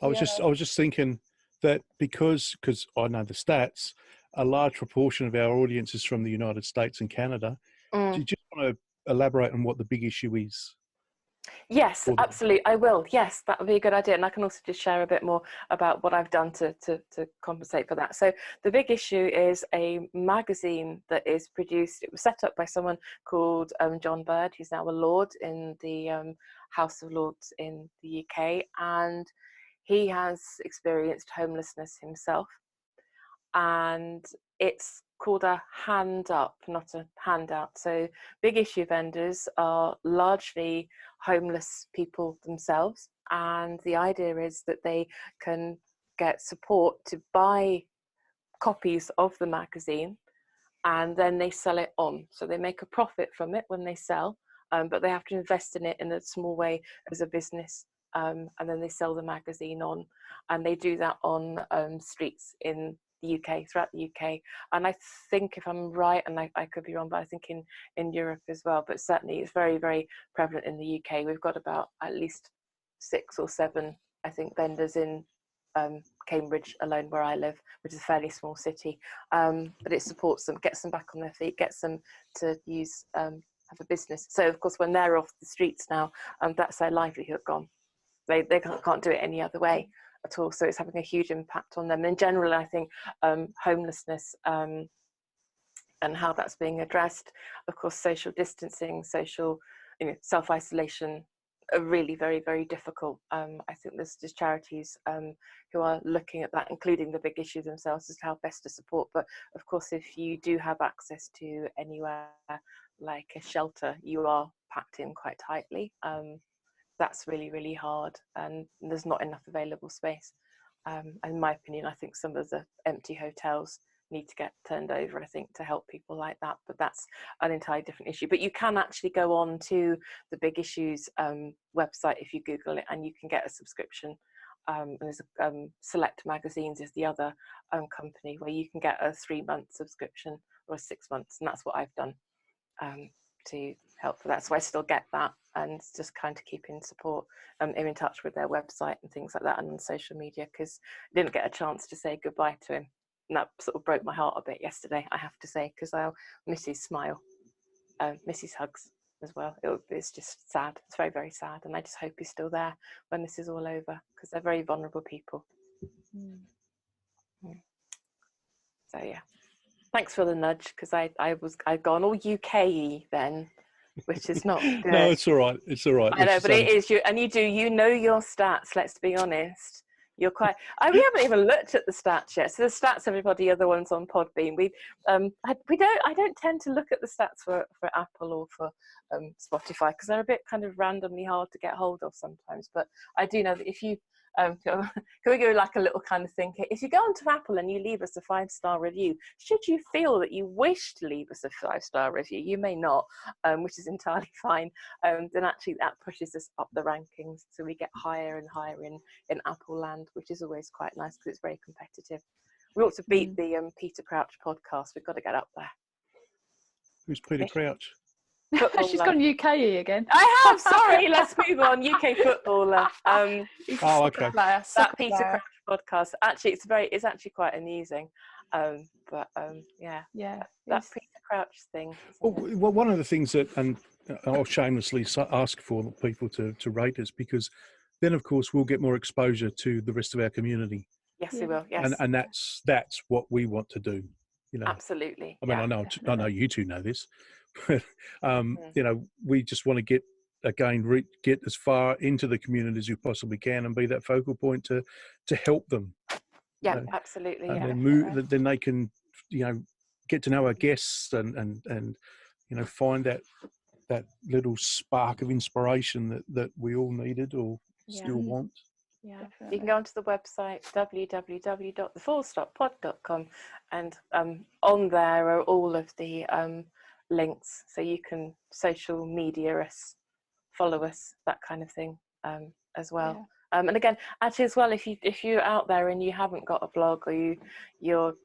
[SPEAKER 1] I was just thinking that because I know the stats, a large proportion of our audience is from the United States and Canada. Do you just want to elaborate on what the big issue is?
[SPEAKER 2] Yes, absolutely. I will. Yes, that would be a good idea. And I can also just share a bit more about what I've done to compensate for that. So the big issue is a magazine that is produced. It was set up by someone called John Bird, who's now a Lord in the House of Lords in the UK. And he has experienced homelessness himself. And it's called a hand up, not a handout. So big issue vendors are largely homeless people themselves. And the idea is that they can get support to buy copies of the magazine and then they sell it on. So they make a profit from it when they sell, but they have to invest in it in a small way as a business. And then they sell the magazine on, and they do that on streets in the UK, throughout the UK. And I think, if I'm right, and I could be wrong, but I think in Europe as well, but certainly it's very, very prevalent in the UK. We've got about at least 6 or 7, I think, vendors in Cambridge alone, where I live, which is a fairly small city. But it supports them, gets them back on their feet, gets them to use, have a business. So of course, when they're off the streets now, that's their livelihood gone. They can't do it any other way at all. So it's having a huge impact on them. And in general, I think homelessness and how that's being addressed, of course, social distancing, self-isolation are really very, very difficult. I think there's just charities who are looking at that, including the big issue themselves, as to how best to support. But of course, if you do have access to anywhere like a shelter, you are packed in quite tightly. that's really, really hard, and there's not enough available space. In my opinion, I think some of the empty hotels need to get turned over, I think, to help people like that, but that's an entirely different issue. But you can actually go on to the Big Issues website if you Google it, and you can get a subscription. And there's Select Magazines is the other company where you can get a 3-month subscription or 6 months, and that's what I've done to help for that. So I still get that, and just kind of keep in support. I'm in touch with their website and things like that, and on social media, because I didn't get a chance to say goodbye to him. And that sort of broke my heart a bit yesterday, I have to say, because I'll miss his smile, miss his hugs as well. It's just sad. It's very, very sad. And I just hope he's still there when this is all over, because they're very vulnerable people. So yeah, thanks for the nudge, because I'd gone all UK then, which is not good.
[SPEAKER 1] No, it's all right. It's all right.
[SPEAKER 2] I know, but it is you, and you know your stats. Let's be honest. You're quite. We haven't even looked at the stats yet. So the stats, everybody, are the ones on Podbean. I don't tend to look at the stats for Apple or for Spotify, because they're a bit kind of randomly hard to get hold of sometimes. But I do know that if you can we go like a little kind of thing here? If you go onto Apple and you leave us a 5-star review, should you feel that you wish to leave us a 5-star review, you may not, which is entirely fine. Then actually that pushes us up the rankings, so we get higher and higher in Apple land, which is always quite nice because it's very competitive. We ought to beat the Peter Crouch podcast. We've got to get up there.
[SPEAKER 1] Who's Peter Crouch?
[SPEAKER 3] She's gone UKE again.
[SPEAKER 2] I have. Sorry, let's move on. UK footballer.
[SPEAKER 1] Okay.
[SPEAKER 2] That Peter Crouch podcast. Actually, it's actually quite amusing. Yeah. That Peter Crouch thing.
[SPEAKER 1] Well, one of the things that, and I'll shamelessly ask for people to rate us, because then of course we'll get more exposure to the rest of our community.
[SPEAKER 2] Yes, we will. Yes.
[SPEAKER 1] And that's what we want to do. You know.
[SPEAKER 2] Absolutely.
[SPEAKER 1] I mean, I know you two know this. But we just want to get as far into the community as you possibly can, and be that focal point to help them.
[SPEAKER 2] Yeah, absolutely.
[SPEAKER 1] And then they can get to know our guests and find that little spark of inspiration that we all needed or still want.
[SPEAKER 2] Yeah, you can go onto the website www.thefullstoppod.com, and on there are all of the links, so you can social media us, follow us, that kind of thing, as well. And again, actually as well, if you're out there and you haven't got a blog, or you're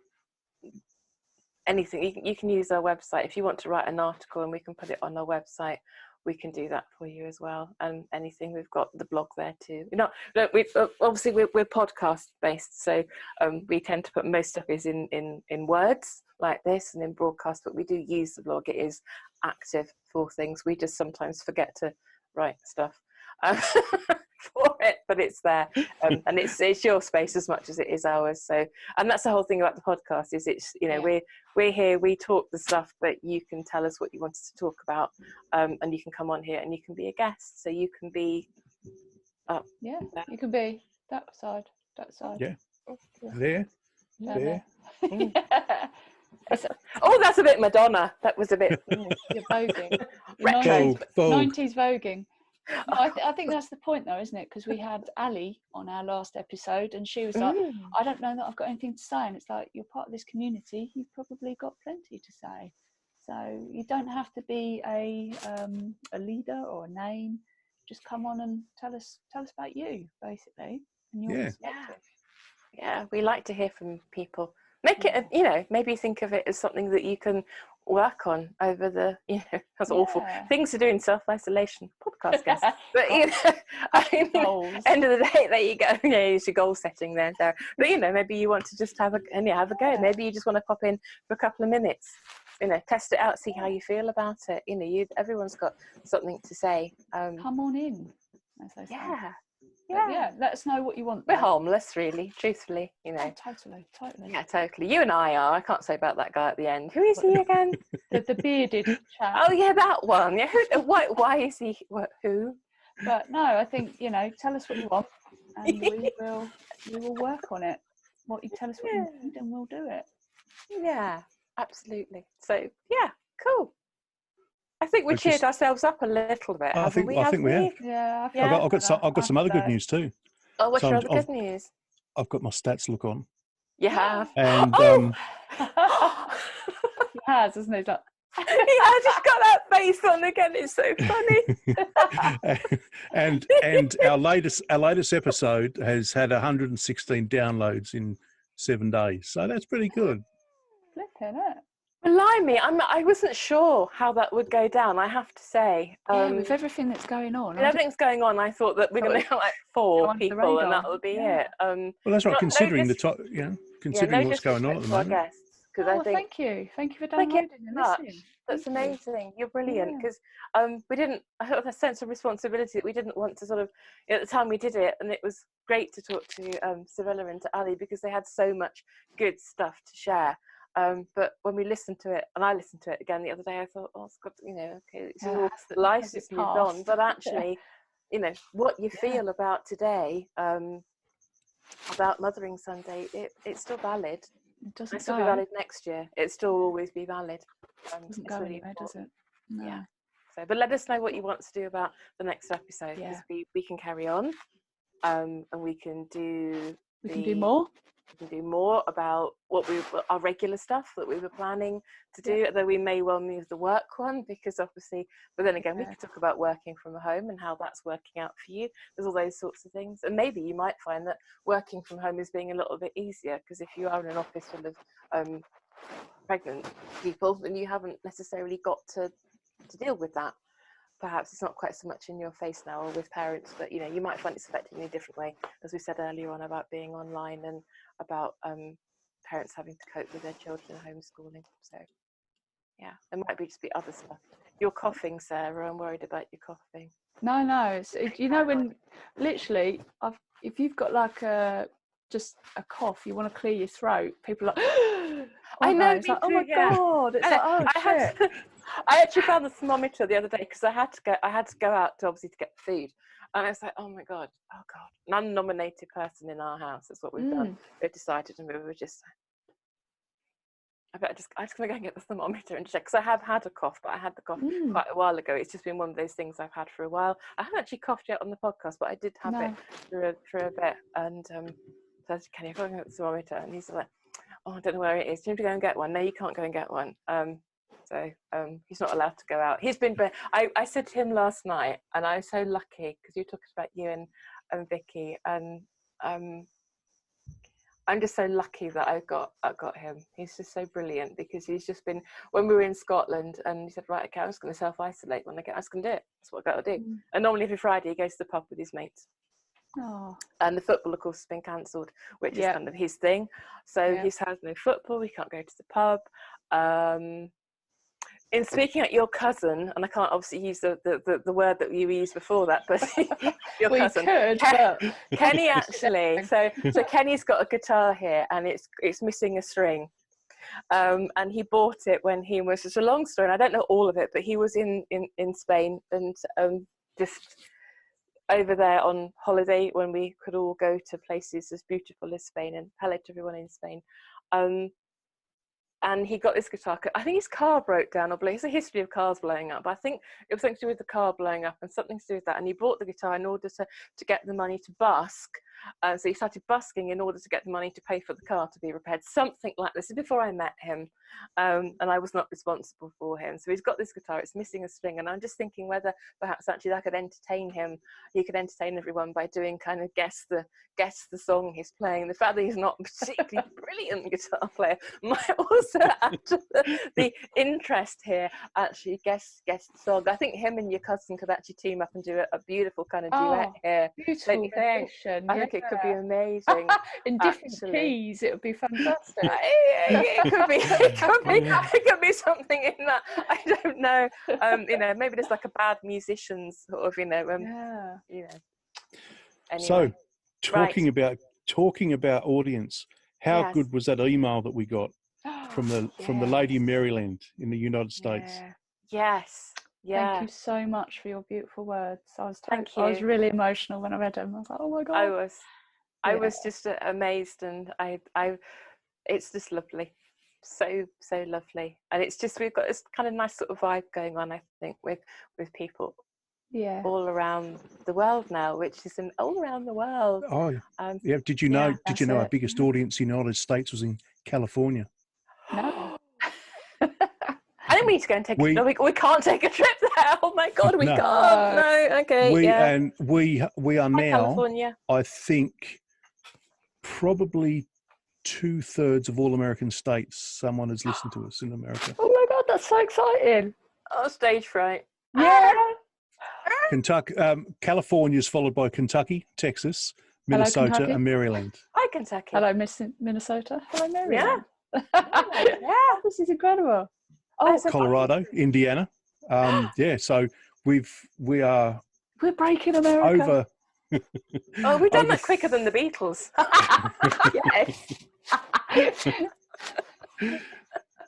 [SPEAKER 2] anything, you can use our website. If you want to write an article and we can put it on our website, we can do that for you as well. And anything, we've got the blog there too. Obviously we're podcast based, so we tend to put most stuff is in words like this and in broadcast, but we do use the blog. It is active for things. We just sometimes forget to write stuff for it, but it's there, and it's your space as much as it is ours. So, and that's the whole thing about the podcast, is it's we're here, we talk the stuff, but you can tell us what you want us to talk about, and you can come on here and you can be a guest, so you can be
[SPEAKER 3] you can be that side
[SPEAKER 1] there.
[SPEAKER 2] Oh, that's a bit Madonna. That was a bit
[SPEAKER 3] you're voguing. 90s voguing. No, I think that's the point though, isn't it? Because we had Ali on our last episode, and she was like, I don't know that I've got anything to say. And it's like, you're part of this community, you've probably got plenty to say. So you don't have to be a leader or a name. Just come on and tell us about you, basically. And your perspective.
[SPEAKER 2] Yeah, we like to hear from people. Make it, maybe think of it as something that you can work on over the, that's awful things to do in self-isolation, podcast guests. But end of the day, there you go. It's your goal setting there, Sarah. But maybe you want to just have a go. Maybe you just want to pop in for a couple of minutes. Test it out, see how you feel about it. Everyone's got something to say.
[SPEAKER 3] Come on in, as I say.
[SPEAKER 2] Yeah,
[SPEAKER 3] let us know what you want.
[SPEAKER 2] We're harmless, really, truthfully,
[SPEAKER 3] Oh, totally.
[SPEAKER 2] Yeah, totally. You and I are. I can't say about that guy at the end. Who is he again?
[SPEAKER 3] the bearded chap.
[SPEAKER 2] Oh yeah, that one. Yeah. Why is he? Who?
[SPEAKER 3] But no, I think tell us what you want, and we will work on it. You tell us what you need, and we'll do it.
[SPEAKER 2] Yeah, absolutely. So yeah, cool. I think we
[SPEAKER 1] It's
[SPEAKER 2] cheered
[SPEAKER 1] just-
[SPEAKER 2] ourselves up a little bit,
[SPEAKER 1] I
[SPEAKER 2] haven't
[SPEAKER 1] think-
[SPEAKER 2] we?
[SPEAKER 1] I think we have.
[SPEAKER 3] Yeah, I feel
[SPEAKER 2] Yeah.
[SPEAKER 1] I've got some other good news too.
[SPEAKER 2] Oh, what's
[SPEAKER 1] So
[SPEAKER 2] your other good news?
[SPEAKER 1] I've got my stats look on,
[SPEAKER 2] You have.
[SPEAKER 1] and
[SPEAKER 2] Oh!
[SPEAKER 3] He has, isn't he? He's like,
[SPEAKER 2] I just got that face on again. It's so funny.
[SPEAKER 1] and our latest episode has had 116 downloads in 7 days, so that's pretty good.
[SPEAKER 3] flipping it.
[SPEAKER 2] Blimey, I wasn't sure how that would go down, I have to say.
[SPEAKER 3] Yeah, with everything that's going on.
[SPEAKER 2] With everything's going on, I thought that we're going to have like
[SPEAKER 3] Go
[SPEAKER 2] 4
[SPEAKER 3] under the
[SPEAKER 2] people and
[SPEAKER 3] radar.
[SPEAKER 2] that would be
[SPEAKER 3] Yeah.
[SPEAKER 2] it.
[SPEAKER 1] Well, that's right.
[SPEAKER 2] No
[SPEAKER 1] Considering
[SPEAKER 2] dis-
[SPEAKER 1] considering
[SPEAKER 2] no
[SPEAKER 1] what's going on at the
[SPEAKER 2] disrespect to our
[SPEAKER 1] moment.
[SPEAKER 2] guests, because
[SPEAKER 3] Oh,
[SPEAKER 2] I think
[SPEAKER 3] thank you. Thank you for
[SPEAKER 2] Thank you
[SPEAKER 3] downloading and
[SPEAKER 2] much.
[SPEAKER 3] listening.
[SPEAKER 2] that's
[SPEAKER 3] Thank you.
[SPEAKER 2] amazing. You're brilliant,
[SPEAKER 3] Yeah.
[SPEAKER 2] because we didn't. I had a sense of responsibility that we didn't want to sort of at the time we did it, and it was great to talk to Savilla and to Ali because they had so much good stuff to share. But when we listened to it, and I listened to it again the other day, I thought, oh, it's got okay, it's all, life's just moved on. But actually, what you feel about today, about Mothering Sunday, it's still valid.
[SPEAKER 3] It doesn't
[SPEAKER 2] It'll still
[SPEAKER 3] go.
[SPEAKER 2] be valid next year. It'll still always be valid.
[SPEAKER 3] Doesn't
[SPEAKER 2] it's
[SPEAKER 3] go
[SPEAKER 2] really
[SPEAKER 3] anywhere, does
[SPEAKER 2] important.
[SPEAKER 3] it? No.
[SPEAKER 2] Yeah. So, but let us know what you want to do about the next episode, because
[SPEAKER 3] Yeah.
[SPEAKER 2] we can carry on, and we can do.
[SPEAKER 3] We can do more.
[SPEAKER 2] We can do more about our regular stuff that we were planning to do, although we may well move the work one, because obviously, but then again, we could talk about working from home and how that's working out for you. There's all those sorts of things. And maybe you might find that working from home is being a little bit easier, because if you are in an office full of pregnant people, then you haven't necessarily got to deal with that. Perhaps it's not quite so much in your face now, or with parents, but you might find it's affecting you in a different way, as we said earlier on about being online and about parents having to cope with their children homeschooling. So yeah, there might just be other stuff. You're coughing, Sarah. I'm worried about you coughing.
[SPEAKER 3] No, it's, when literally if you've got like just a cough, you want to clear your throat, people are like
[SPEAKER 2] I know,
[SPEAKER 3] it's like, oh my god, it's like, oh shit.
[SPEAKER 2] I actually found the thermometer the other day, because I had to go out to obviously to get food, and I was like, oh god, an unnominated person in our house. That's what we've done. We've decided, and we were just, I'm just gonna go and get the thermometer and check, because I have had a cough, but I had the cough quite a while ago. It's just been one of those things I've had for a while. I haven't actually coughed yet on the podcast, but I did have it for a bit, and so I said, can you go and get the thermometer? And he's like, oh, I don't know where it is. Do you need to go and get one? No, you can't go and get one. So he's not allowed to go out. He's been. I said to him last night, and I was so lucky, because you talked about you and Vicky, and I'm just so lucky that I got him. He's just so brilliant, because he's just been, when we were in Scotland, and he said, right, okay, I'm just going to self-isolate when I get. I was going to do it. That's what I got to do. And normally every Friday he goes to the pub with his mates.
[SPEAKER 3] Oh.
[SPEAKER 2] And the football, of course, has been cancelled, which is kind of his thing. So he has no football. We can't go to the pub. In speaking at your cousin, and I can't obviously use the word that you used before that, but your cousin,
[SPEAKER 3] but
[SPEAKER 2] Kenny actually. So Kenny's got a guitar here, and it's missing a string. And he bought it when he was. It's a long story, and I don't know all of it, but he was in Spain, and just over there on holiday when we could all go to places as beautiful as Spain, and hello to everyone in Spain. And he got this guitar. I think his car broke down, or it's a history of cars blowing up. But I think it was something to do with the car blowing up, and something to do with that. And he bought the guitar in order to get the money to busk. So he started busking in order to get the money to pay for the car to be repaired. Something like this. This is before I met him, and I was not responsible for him. So he's got this guitar. It's missing a string, and I'm just thinking whether perhaps actually that could entertain him. He could entertain everyone by doing kind of guess the song he's playing. The fact that he's not a particularly brilliant guitar player might also add to the interest here. Actually, guess the song. I think him and your cousin could actually team up and do a beautiful kind of duet here.
[SPEAKER 3] Beautiful rendition.
[SPEAKER 2] I think it could be amazing.
[SPEAKER 3] In different keys, it would be fantastic.
[SPEAKER 2] It could be something in that. I don't know. Maybe there's like a bad musicians sort of. Anyway.
[SPEAKER 1] So, talking about audience, how good was that email that we got from the lady in Maryland in the United States?
[SPEAKER 2] Yes. Yeah.
[SPEAKER 3] Thank you so much for your beautiful words. I was really emotional when I read them. I was like, oh my god.
[SPEAKER 2] I was just amazed, and I it's just lovely. so lovely, and it's just we've got this kind of nice sort of vibe going on, I think, with people
[SPEAKER 3] Yeah.
[SPEAKER 2] all around the world now, which is all around the world.
[SPEAKER 1] Oh, yeah. Did you know? Did you
[SPEAKER 3] that's
[SPEAKER 1] know our
[SPEAKER 3] it.
[SPEAKER 1] biggest audience in the United States was in California?
[SPEAKER 3] No.
[SPEAKER 2] I think we need to go and take. We can't take a trip there. Oh my God, we
[SPEAKER 1] No.
[SPEAKER 2] can't. No, okay,
[SPEAKER 1] And we are
[SPEAKER 2] Hi,
[SPEAKER 1] now,
[SPEAKER 2] California.
[SPEAKER 1] I think, probably 2/3 of all American states. Someone has listened to us in America.
[SPEAKER 3] Oh my God, that's so exciting.
[SPEAKER 2] Oh, stage fright.
[SPEAKER 3] Yeah.
[SPEAKER 1] Kentucky, California is followed by Kentucky, Texas,
[SPEAKER 3] Hello,
[SPEAKER 1] Minnesota,
[SPEAKER 3] Kentucky.
[SPEAKER 1] and Maryland.
[SPEAKER 2] Hi, Kentucky.
[SPEAKER 3] Hello, Minnesota. Hello, Maryland.
[SPEAKER 2] Yeah.
[SPEAKER 3] This is incredible.
[SPEAKER 2] Oh,
[SPEAKER 3] Oh,
[SPEAKER 2] so
[SPEAKER 1] Colorado, Indiana. So we are
[SPEAKER 3] we're breaking America.
[SPEAKER 1] over.
[SPEAKER 2] Oh, we've done
[SPEAKER 1] over
[SPEAKER 2] that quicker than the Beatles.
[SPEAKER 3] Yes.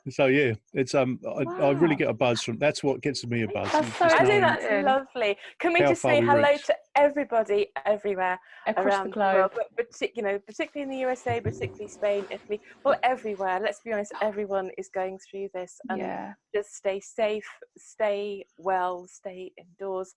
[SPEAKER 1] So yeah, it's I really
[SPEAKER 3] Wow.
[SPEAKER 1] get a buzz from. That's what gets me a buzz.
[SPEAKER 3] That's
[SPEAKER 1] is
[SPEAKER 3] so
[SPEAKER 1] just
[SPEAKER 2] I think
[SPEAKER 1] knowing
[SPEAKER 2] that's
[SPEAKER 3] Yeah.
[SPEAKER 2] lovely. Can we
[SPEAKER 1] how
[SPEAKER 2] just
[SPEAKER 1] far
[SPEAKER 2] say
[SPEAKER 1] we
[SPEAKER 2] hello
[SPEAKER 1] reach.
[SPEAKER 2] to everybody everywhere
[SPEAKER 3] Across
[SPEAKER 2] around
[SPEAKER 3] the
[SPEAKER 2] the
[SPEAKER 3] globe.
[SPEAKER 2] world, but particularly in the USA, particularly Spain, Italy, well, everywhere. Let's be honest, everyone is going through this, and
[SPEAKER 3] Yeah.
[SPEAKER 2] just stay safe, stay well, stay indoors,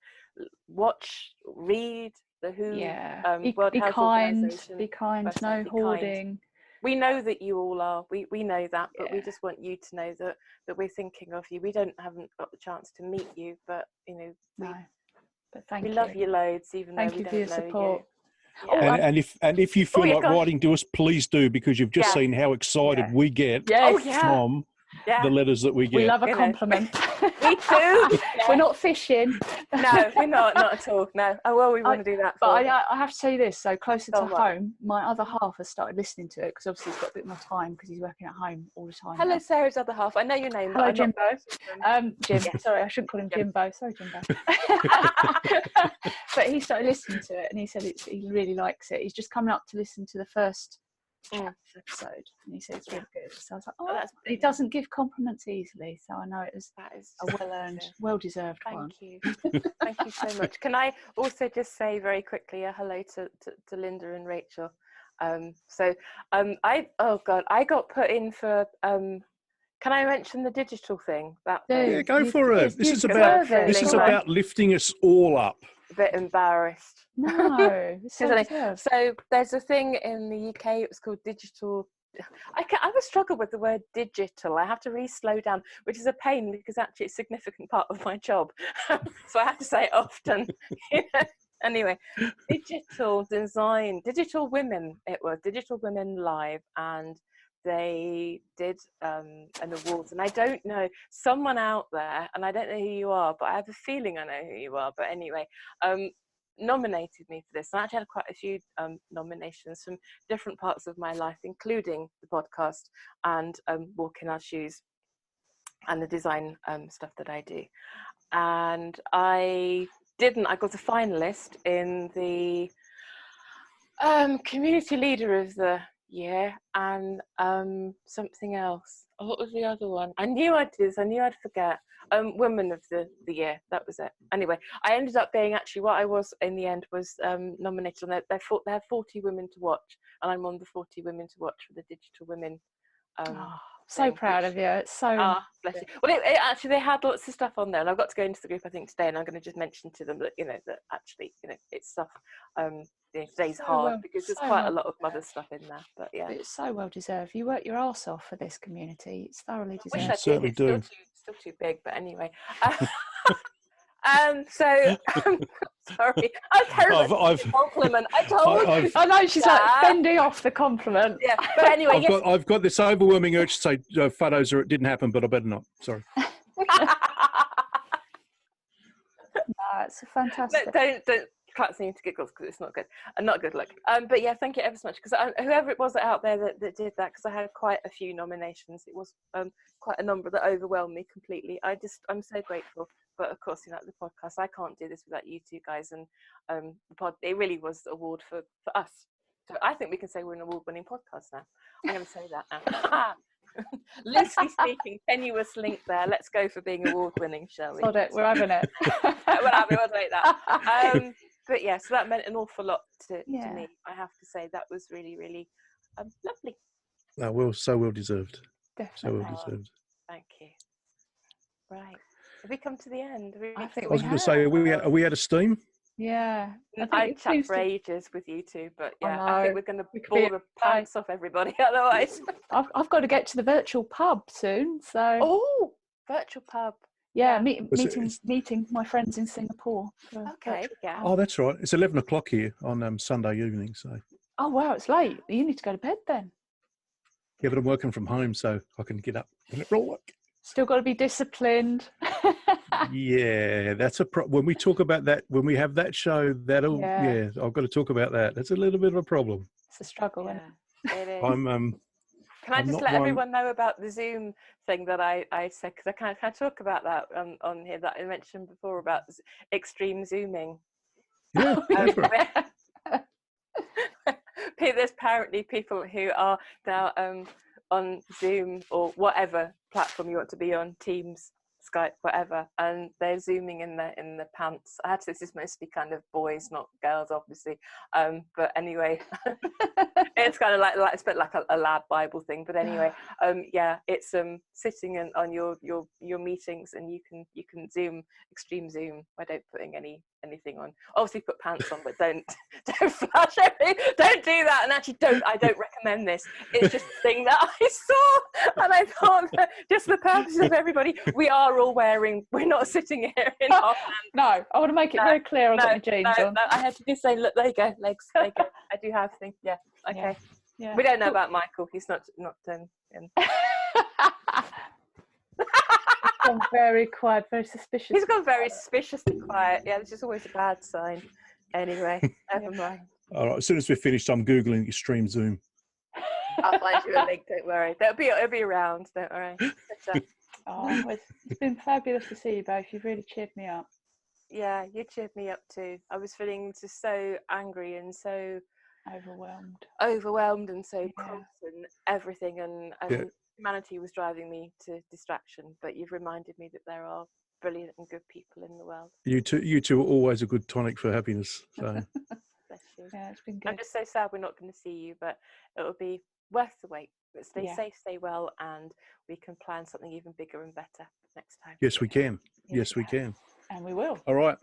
[SPEAKER 2] watch, read the WHO,
[SPEAKER 3] Yeah.
[SPEAKER 2] World
[SPEAKER 3] Be
[SPEAKER 2] Health
[SPEAKER 3] kind.
[SPEAKER 2] Organization.
[SPEAKER 3] Be kind.
[SPEAKER 2] website,
[SPEAKER 3] No
[SPEAKER 2] be kind.
[SPEAKER 3] hoarding.
[SPEAKER 2] We know that you all are. We know that, but we
[SPEAKER 3] Yeah.
[SPEAKER 2] just want you to know that we're thinking of you. We haven't got the chance to meet you, but
[SPEAKER 3] No. But thank
[SPEAKER 2] we
[SPEAKER 3] you.
[SPEAKER 2] love you loads, even
[SPEAKER 3] Thank
[SPEAKER 2] though
[SPEAKER 3] you
[SPEAKER 2] we
[SPEAKER 3] for your
[SPEAKER 2] don't know
[SPEAKER 3] support.
[SPEAKER 2] you.
[SPEAKER 3] Oh,
[SPEAKER 2] Yeah.
[SPEAKER 1] And if you feel
[SPEAKER 2] yeah,
[SPEAKER 1] like
[SPEAKER 2] go on.
[SPEAKER 1] writing to us, please do, because you've just
[SPEAKER 2] Yeah.
[SPEAKER 1] seen how excited
[SPEAKER 3] Yeah.
[SPEAKER 1] we get
[SPEAKER 3] Yes.
[SPEAKER 2] Oh, yeah.
[SPEAKER 1] from
[SPEAKER 2] Yeah.
[SPEAKER 1] the letters that we get.
[SPEAKER 3] We love a
[SPEAKER 2] You know.
[SPEAKER 3] compliment.
[SPEAKER 2] Me too.
[SPEAKER 3] We're not fishing.
[SPEAKER 2] No, we're not at all. No. Oh well, we want to do that.
[SPEAKER 3] But
[SPEAKER 2] For
[SPEAKER 3] I have to tell you this, so closer
[SPEAKER 2] So
[SPEAKER 3] to
[SPEAKER 2] what?
[SPEAKER 3] home, my other half has started listening to it because obviously he's got a bit more time because he's working at home all the time.
[SPEAKER 2] Hello,
[SPEAKER 3] now.
[SPEAKER 2] Sarah's other half. I know your name.
[SPEAKER 3] Hello,
[SPEAKER 2] but I'm
[SPEAKER 3] Jimbo. Jim.
[SPEAKER 2] Yeah.
[SPEAKER 3] Sorry, I shouldn't call him
[SPEAKER 2] Jim.
[SPEAKER 3] Jimbo. Sorry, Jimbo. But he started listening to it and he said he really likes it. He's just coming up to listen to the first episode and he said it's really good. So I was like, oh,
[SPEAKER 2] that's
[SPEAKER 3] he
[SPEAKER 2] brilliant.
[SPEAKER 3] doesn't give compliments easily, so I know it was
[SPEAKER 2] That is
[SPEAKER 3] a well-earned, well-deserved one.
[SPEAKER 2] Thank you. Thank you so much. Can I also just say very quickly a hello to Linda and Rachel. I got put in for can I mention the digital thing?
[SPEAKER 1] Yeah, go for it. This is about lifting us all up.
[SPEAKER 2] A bit embarrassed.
[SPEAKER 3] No, it's so deserved.
[SPEAKER 2] So there's a thing in the UK. It was called digital. I always struggle with the word digital. I have to really slow down, which is a pain because actually it's a significant part of my job. So I have to say it often. Anyway, digital design, digital women. It was Digital Women Live, and they did an awards. And I don't know, someone out there, and I don't know who you are, but I have a feeling I know who you are. But anyway, nominated me for this. And I actually had quite a few nominations from different parts of my life, including the podcast and Walk in Our Shoes and the design stuff that I do. And I got a finalist in the community leader of the year and something else. Oh, what was the other one? I knew I'd do this. I knew I'd forget. Women of the year. That was it. Anyway, I ended up being what I was in the end was nominated on they have 40 women to watch, and I'm on the 40 women to watch for the Digital Women.
[SPEAKER 3] So proud of you. It's so
[SPEAKER 2] bless you. Well, it actually they had lots of stuff on there, and I've got to go into the group I think today, and I'm going to just mention to them that that actually it's stuff. Today's
[SPEAKER 3] so
[SPEAKER 2] hard because there's quite a lot of mother stuff in there, but yeah,
[SPEAKER 3] it's so well deserved. You work your arse off for this community. It's thoroughly
[SPEAKER 2] I wish
[SPEAKER 3] deserved.
[SPEAKER 2] I
[SPEAKER 1] certainly
[SPEAKER 2] did.
[SPEAKER 1] do.
[SPEAKER 2] It's still too big, but anyway. Sorry, I'm terrible. Compliment. I told you.
[SPEAKER 3] I know she's like fending off the compliment.
[SPEAKER 2] Yeah, but anyway,
[SPEAKER 1] I've got this overwhelming urge to say photos or it didn't happen, but I better not. Sorry.
[SPEAKER 3] It's a fantastic.
[SPEAKER 2] Don't can't seem to giggles because it's not good and not good look. But yeah, thank you ever so much because whoever it was out there that did that, because I had quite a few nominations. It was quite a number that overwhelmed me completely. I'm so grateful. But of course, the podcast, I can't do this without you two guys, and it really was the award for us. So I think we can say we're an award-winning podcast now. I'm going to say that now. Loosely speaking, tenuous link there. Let's go for being award-winning, shall we?
[SPEAKER 3] Hold it, we're having it.
[SPEAKER 2] We'll take that. But yeah, so that meant an awful lot to me. I have to say that was really, really lovely.
[SPEAKER 1] So well deserved.
[SPEAKER 3] Definitely.
[SPEAKER 1] well deserved.
[SPEAKER 2] Thank you. Right. Have we come to the end?
[SPEAKER 3] I think
[SPEAKER 1] I was
[SPEAKER 3] we
[SPEAKER 1] going to say, are we out of steam?
[SPEAKER 3] Yeah. I think
[SPEAKER 2] I'd
[SPEAKER 3] it
[SPEAKER 2] chat
[SPEAKER 3] seems
[SPEAKER 2] for
[SPEAKER 3] to-
[SPEAKER 2] ages with you two, but
[SPEAKER 3] I
[SPEAKER 2] yeah, I think
[SPEAKER 3] know.
[SPEAKER 2] we're going to
[SPEAKER 3] We could
[SPEAKER 2] bore
[SPEAKER 3] be
[SPEAKER 2] the
[SPEAKER 3] a-
[SPEAKER 2] pants off everybody otherwise.
[SPEAKER 3] I've got to get to the virtual pub soon, so
[SPEAKER 2] Oh, virtual pub.
[SPEAKER 3] yeah,
[SPEAKER 2] yeah.
[SPEAKER 3] meeting my friends in Singapore. for a
[SPEAKER 2] Okay,
[SPEAKER 3] virtual
[SPEAKER 2] yeah.
[SPEAKER 3] pub.
[SPEAKER 1] Oh, that's right. It's 11 o'clock here on Sunday evening. So
[SPEAKER 3] Oh wow, it's late. You need to go to bed then.
[SPEAKER 1] yeah, but I'm working from home, so I can get up when it roll.
[SPEAKER 3] Still got to be disciplined.
[SPEAKER 1] Yeah, that's when we talk about that, when we have that show,
[SPEAKER 3] Yeah.
[SPEAKER 1] I've got to talk about that. That's a little bit of a problem.
[SPEAKER 3] It's a struggle. Isn't
[SPEAKER 2] Yeah, it is.
[SPEAKER 1] I'm
[SPEAKER 2] Can I
[SPEAKER 1] I'm
[SPEAKER 2] just
[SPEAKER 1] not
[SPEAKER 2] let
[SPEAKER 1] one-
[SPEAKER 2] everyone know about the Zoom thing that I said? Because I can't talk about that on here that I mentioned before about extreme Zooming.
[SPEAKER 1] yeah, go for it.
[SPEAKER 2] There's apparently people who are now on Zoom or whatever platform you want to be on, Teams, Skype, whatever, and they're zooming in the pants. I had to. This is mostly kind of boys, not girls, obviously. But anyway, it's kind of like it's a bit like a lab Bible thing. But anyway, yeah, it's sitting on your meetings, and you can zoom, extreme zoom, by don't putting anything on. Obviously, put pants on, but don't flash everything. Don't do that. And actually, I don't recommend this. It's just a thing that I saw, and I thought that just for the purposes of everybody, we are all wearing. We're not sitting here in half.
[SPEAKER 3] No, I want to make it very clear. I've got my jeans on.
[SPEAKER 2] No, I had to just say, look, there you go, legs. There you go. I do have things. Yeah. Okay.
[SPEAKER 3] Yeah.
[SPEAKER 2] We don't know about Michael. He's not in.
[SPEAKER 3] Gone very quiet, very suspicious.
[SPEAKER 2] He's gone very suspiciously quiet. Yeah, which is always a bad sign. Anyway, never mind.
[SPEAKER 1] All right, as soon as we're finished, I'm Googling extreme zoom.
[SPEAKER 2] I'll find you a link. Don't worry. It'll be around. Don't worry. But,
[SPEAKER 3] Oh, it's been fabulous to see you both. You've really cheered me up.
[SPEAKER 2] yeah, you cheered me up too. I was feeling just so angry and so
[SPEAKER 3] Overwhelmed.
[SPEAKER 2] and so
[SPEAKER 3] Yeah.
[SPEAKER 2] cross and everything, and
[SPEAKER 1] Yeah.
[SPEAKER 2] humanity was driving me to distraction. But you've reminded me that there are brilliant and good people in the world.
[SPEAKER 1] You two are always a good tonic for happiness. So
[SPEAKER 2] Bless you.
[SPEAKER 3] Yeah, it's been
[SPEAKER 2] I'm
[SPEAKER 3] good.
[SPEAKER 2] just so sad we're not going to see you, but it'll be worth the wait. But stay
[SPEAKER 3] Yeah.
[SPEAKER 2] safe, stay well, and we can plan something even bigger and better next time.
[SPEAKER 1] yes, we can. Yes, we can.
[SPEAKER 3] And we will.
[SPEAKER 1] All right.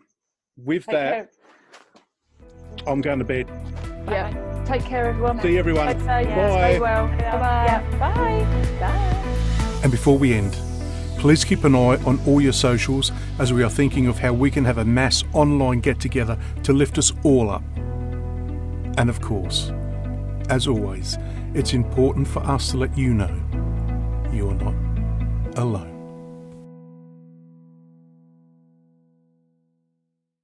[SPEAKER 1] With
[SPEAKER 3] Take
[SPEAKER 1] that, I'm going to bed.
[SPEAKER 3] care. Yeah. Take care, everyone.
[SPEAKER 1] See everyone.
[SPEAKER 3] Stay safe.
[SPEAKER 1] Bye.
[SPEAKER 3] Stay well. Bye-bye.
[SPEAKER 2] Yeah, bye. Bye.
[SPEAKER 1] And before we end, please keep an eye on all your socials as we are thinking of how we can have a mass online get-together to lift us all up. And of course, as always, it's important for us to let you know you're not alone.